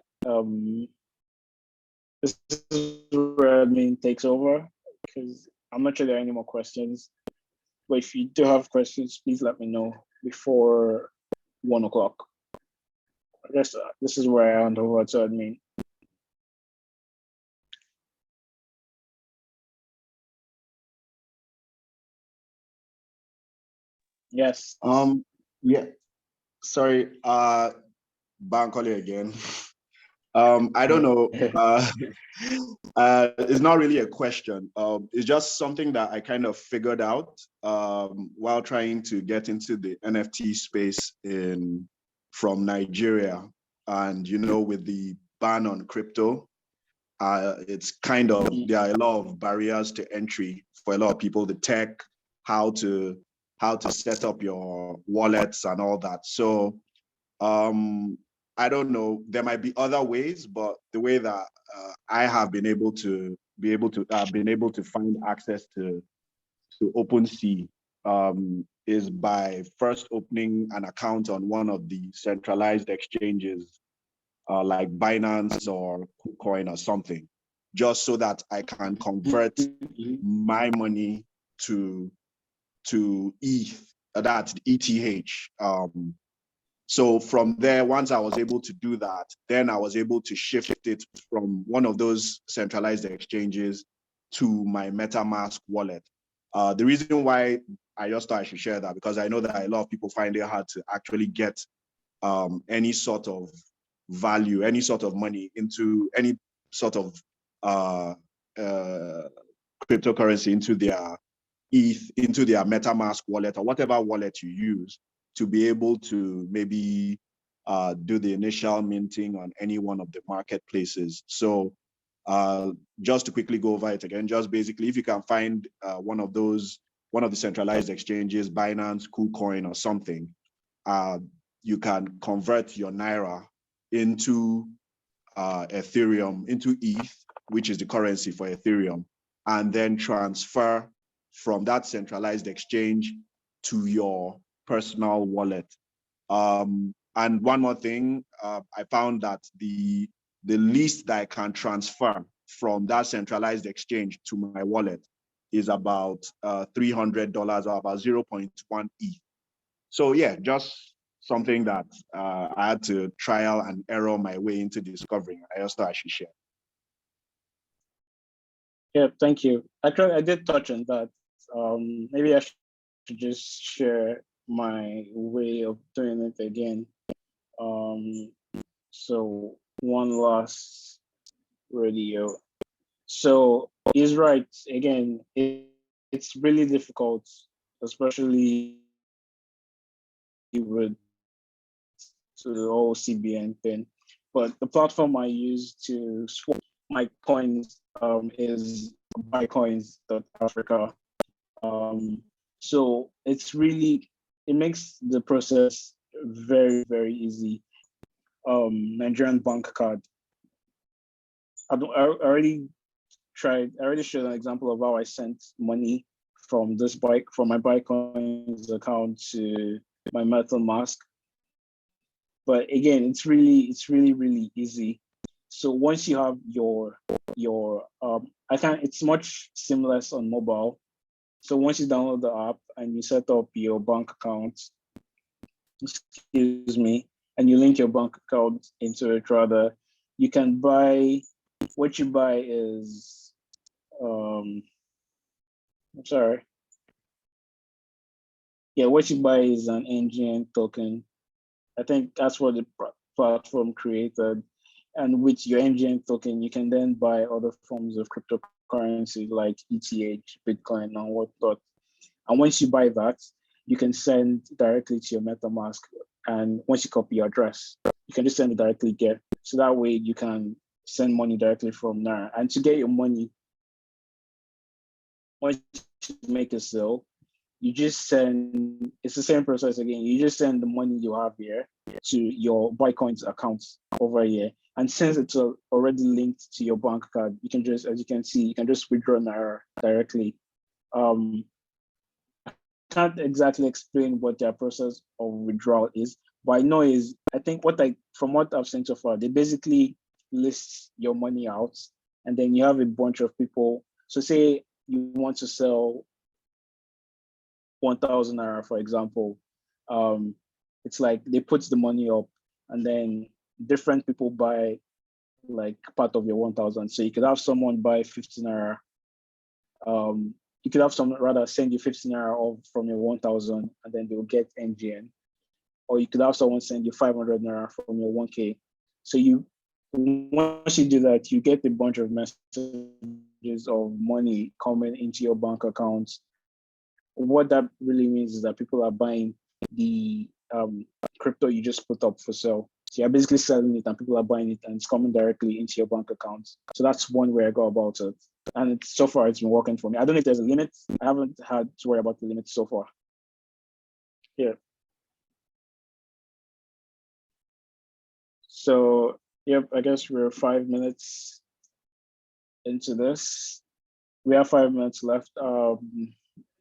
this is where admin takes over, because I'm not sure there are any more questions. But if you do have questions, please let me know before 1 o'clock. I guess this is where I hand over to admin. Yes. Yeah. Sorry. Bankole again. I don't know. It's not really a question. It's just something that I kind of figured out while trying to get into the NFT space from Nigeria. And, you know, with the ban on crypto, it's kind of, there are a lot of barriers to entry for a lot of people, the tech, how to set up your wallets and all that. So I don't know, there might be other ways, but the way that I have been able to find access to OpenSea is by first opening an account on one of the centralized exchanges like Binance or KuCoin or something, just so that I can convert my money to ETH, that's ETH. So from there, once I was able to do that, then I was able to shift it from one of those centralized exchanges to my MetaMask wallet. The reason why I just thought I should share that, because I know that a lot of people find it hard to actually get any sort of value, any sort of money into any sort of cryptocurrency into their ETH, into their MetaMask wallet or whatever wallet you use, to be able to maybe do the initial minting on any one of the marketplaces. So just to quickly go over it again, just basically, if you can find one of the centralized exchanges, Binance, KuCoin or something, you can convert your Naira into Ethereum, into ETH, which is the currency for Ethereum, and then transfer from that centralized exchange to your personal wallet. And one more thing, I found that the least that I can transfer from that centralized exchange to my wallet is about $300 or about 0.1 ETH. So yeah, just something that I had to trial and error my way into discovering. I just thought I should share. Yeah, thank you. Actually, I did touch on that. Maybe I should just share my way of doing it again. So one last radio. So he's right. Again, it's really difficult, especially with the whole CBN thing. But the platform I use to swap my coins is buycoins.africa. So it makes the process very, very easy. Nigerian bank card. I already showed an example of how I sent money from my Bitcoins account to my MetaMask. But again, it's really, really easy. So once you have it's much seamless on mobile. So once you download the app and you set up your bank account, and you link your bank account into it, rather, you can buy, what you buy is, I'm sorry. Yeah, what you buy is an NGN token. I think that's what the platform created. And with your NGN token, you can then buy other forms of cryptocurrency like ETH, Bitcoin, and whatnot. And once you buy that, you can send directly to your MetaMask. And once you copy your address, you can just send it directly there. So that way you can send money directly from there. And to get your money, once you make a sale, you just send, it's the same process again. You just send the money you have here to your Bitcoins account over here. And since it's already linked to your bank card, you can just, as you can see, you can just withdraw Naira directly. Can't exactly explain what their process of withdrawal is, but I know is, I think from what I've seen so far, they basically list your money out, and then you have a bunch of people. So say you want to sell 1,000 Naira, for example. It's like they put the money up, and then different people buy like part of your 1,000. So you could have someone buy 50 Naira. You could have someone rather send you 15 Naira off from your 1,000, and then they'll get NGN. Or you could have someone send you 500 Naira from your 1K. So once you do that, you get a bunch of messages of money coming into your bank accounts. What that really means is that people are buying the crypto you just put up for sale. So you're basically selling it and people are buying it and it's coming directly into your bank account. So that's one way I go about it. And so far it's been working for me. I don't know if there's a limit. I haven't had to worry about the limit so far. Yeah. So, yep, I guess we're 5 minutes into this. We have 5 minutes left.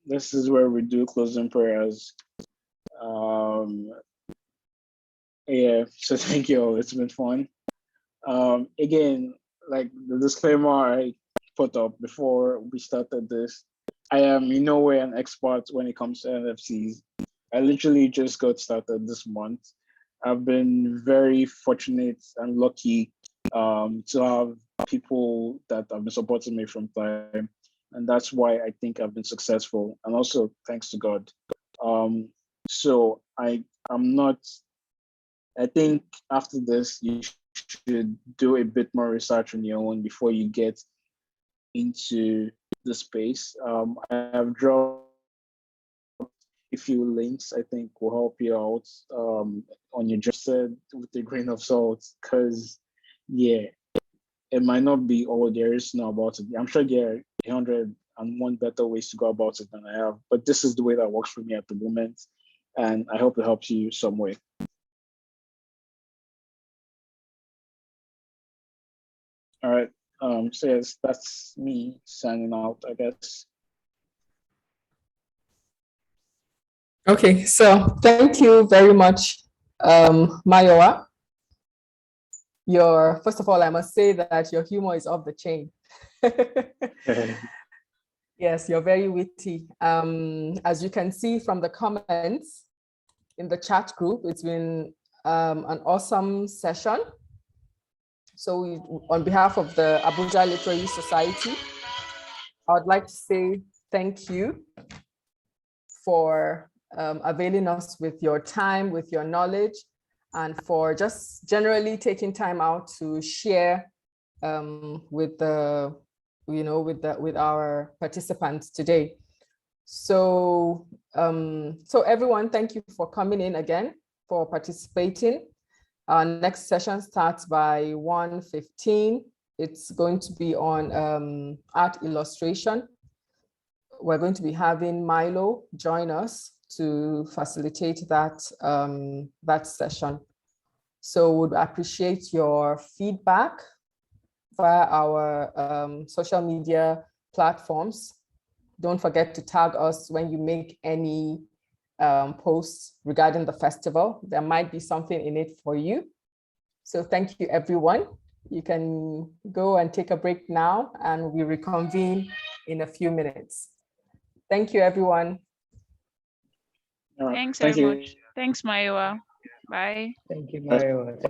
This is where we do closing prayers. Yeah, so thank you all. It's been fun. Again, like the disclaimer I put up before we started this, I am in no way an expert when it comes to NFTs. I literally just got started this month. I've been very fortunate and lucky to have people that have been supporting me from time. And that's why I think I've been successful. And also thanks to God. So I think after this, you should do a bit more research on your own before you get into the space. I have dropped a few links I think will help you out on your just said with a grain of salt, because yeah, it might not be all there is to know about it. I'm sure there are 101 better ways to go about it than I have, but this is the way that works for me at the moment, and I hope it helps you some way. All right, so yes, that's me signing out, I guess. Okay, so thank you very much, Mayowa. First of all, I must say that your humor is off the chain. Yes, you're very witty. As you can see from the comments in the chat group, it's been an awesome session. So on behalf of the Abuja Literary Society, I would like to say thank you for availing us with your time, with your knowledge, and for just generally taking time out to share with our participants today. So everyone, thank you for coming in again, for participating. Our next session starts by 1:15. It's going to be on art illustration. We're going to be having Milo join us to facilitate that session. So would appreciate your feedback via our social media platforms. Don't forget to tag us when you make any posts regarding the festival. There might be something in it for you. So thank you, everyone. You can go and take a break now, and we reconvene in a few minutes. Thank you, everyone. Thanks very much. Thanks, Mayowa. Bye. Thank you, Mayowa.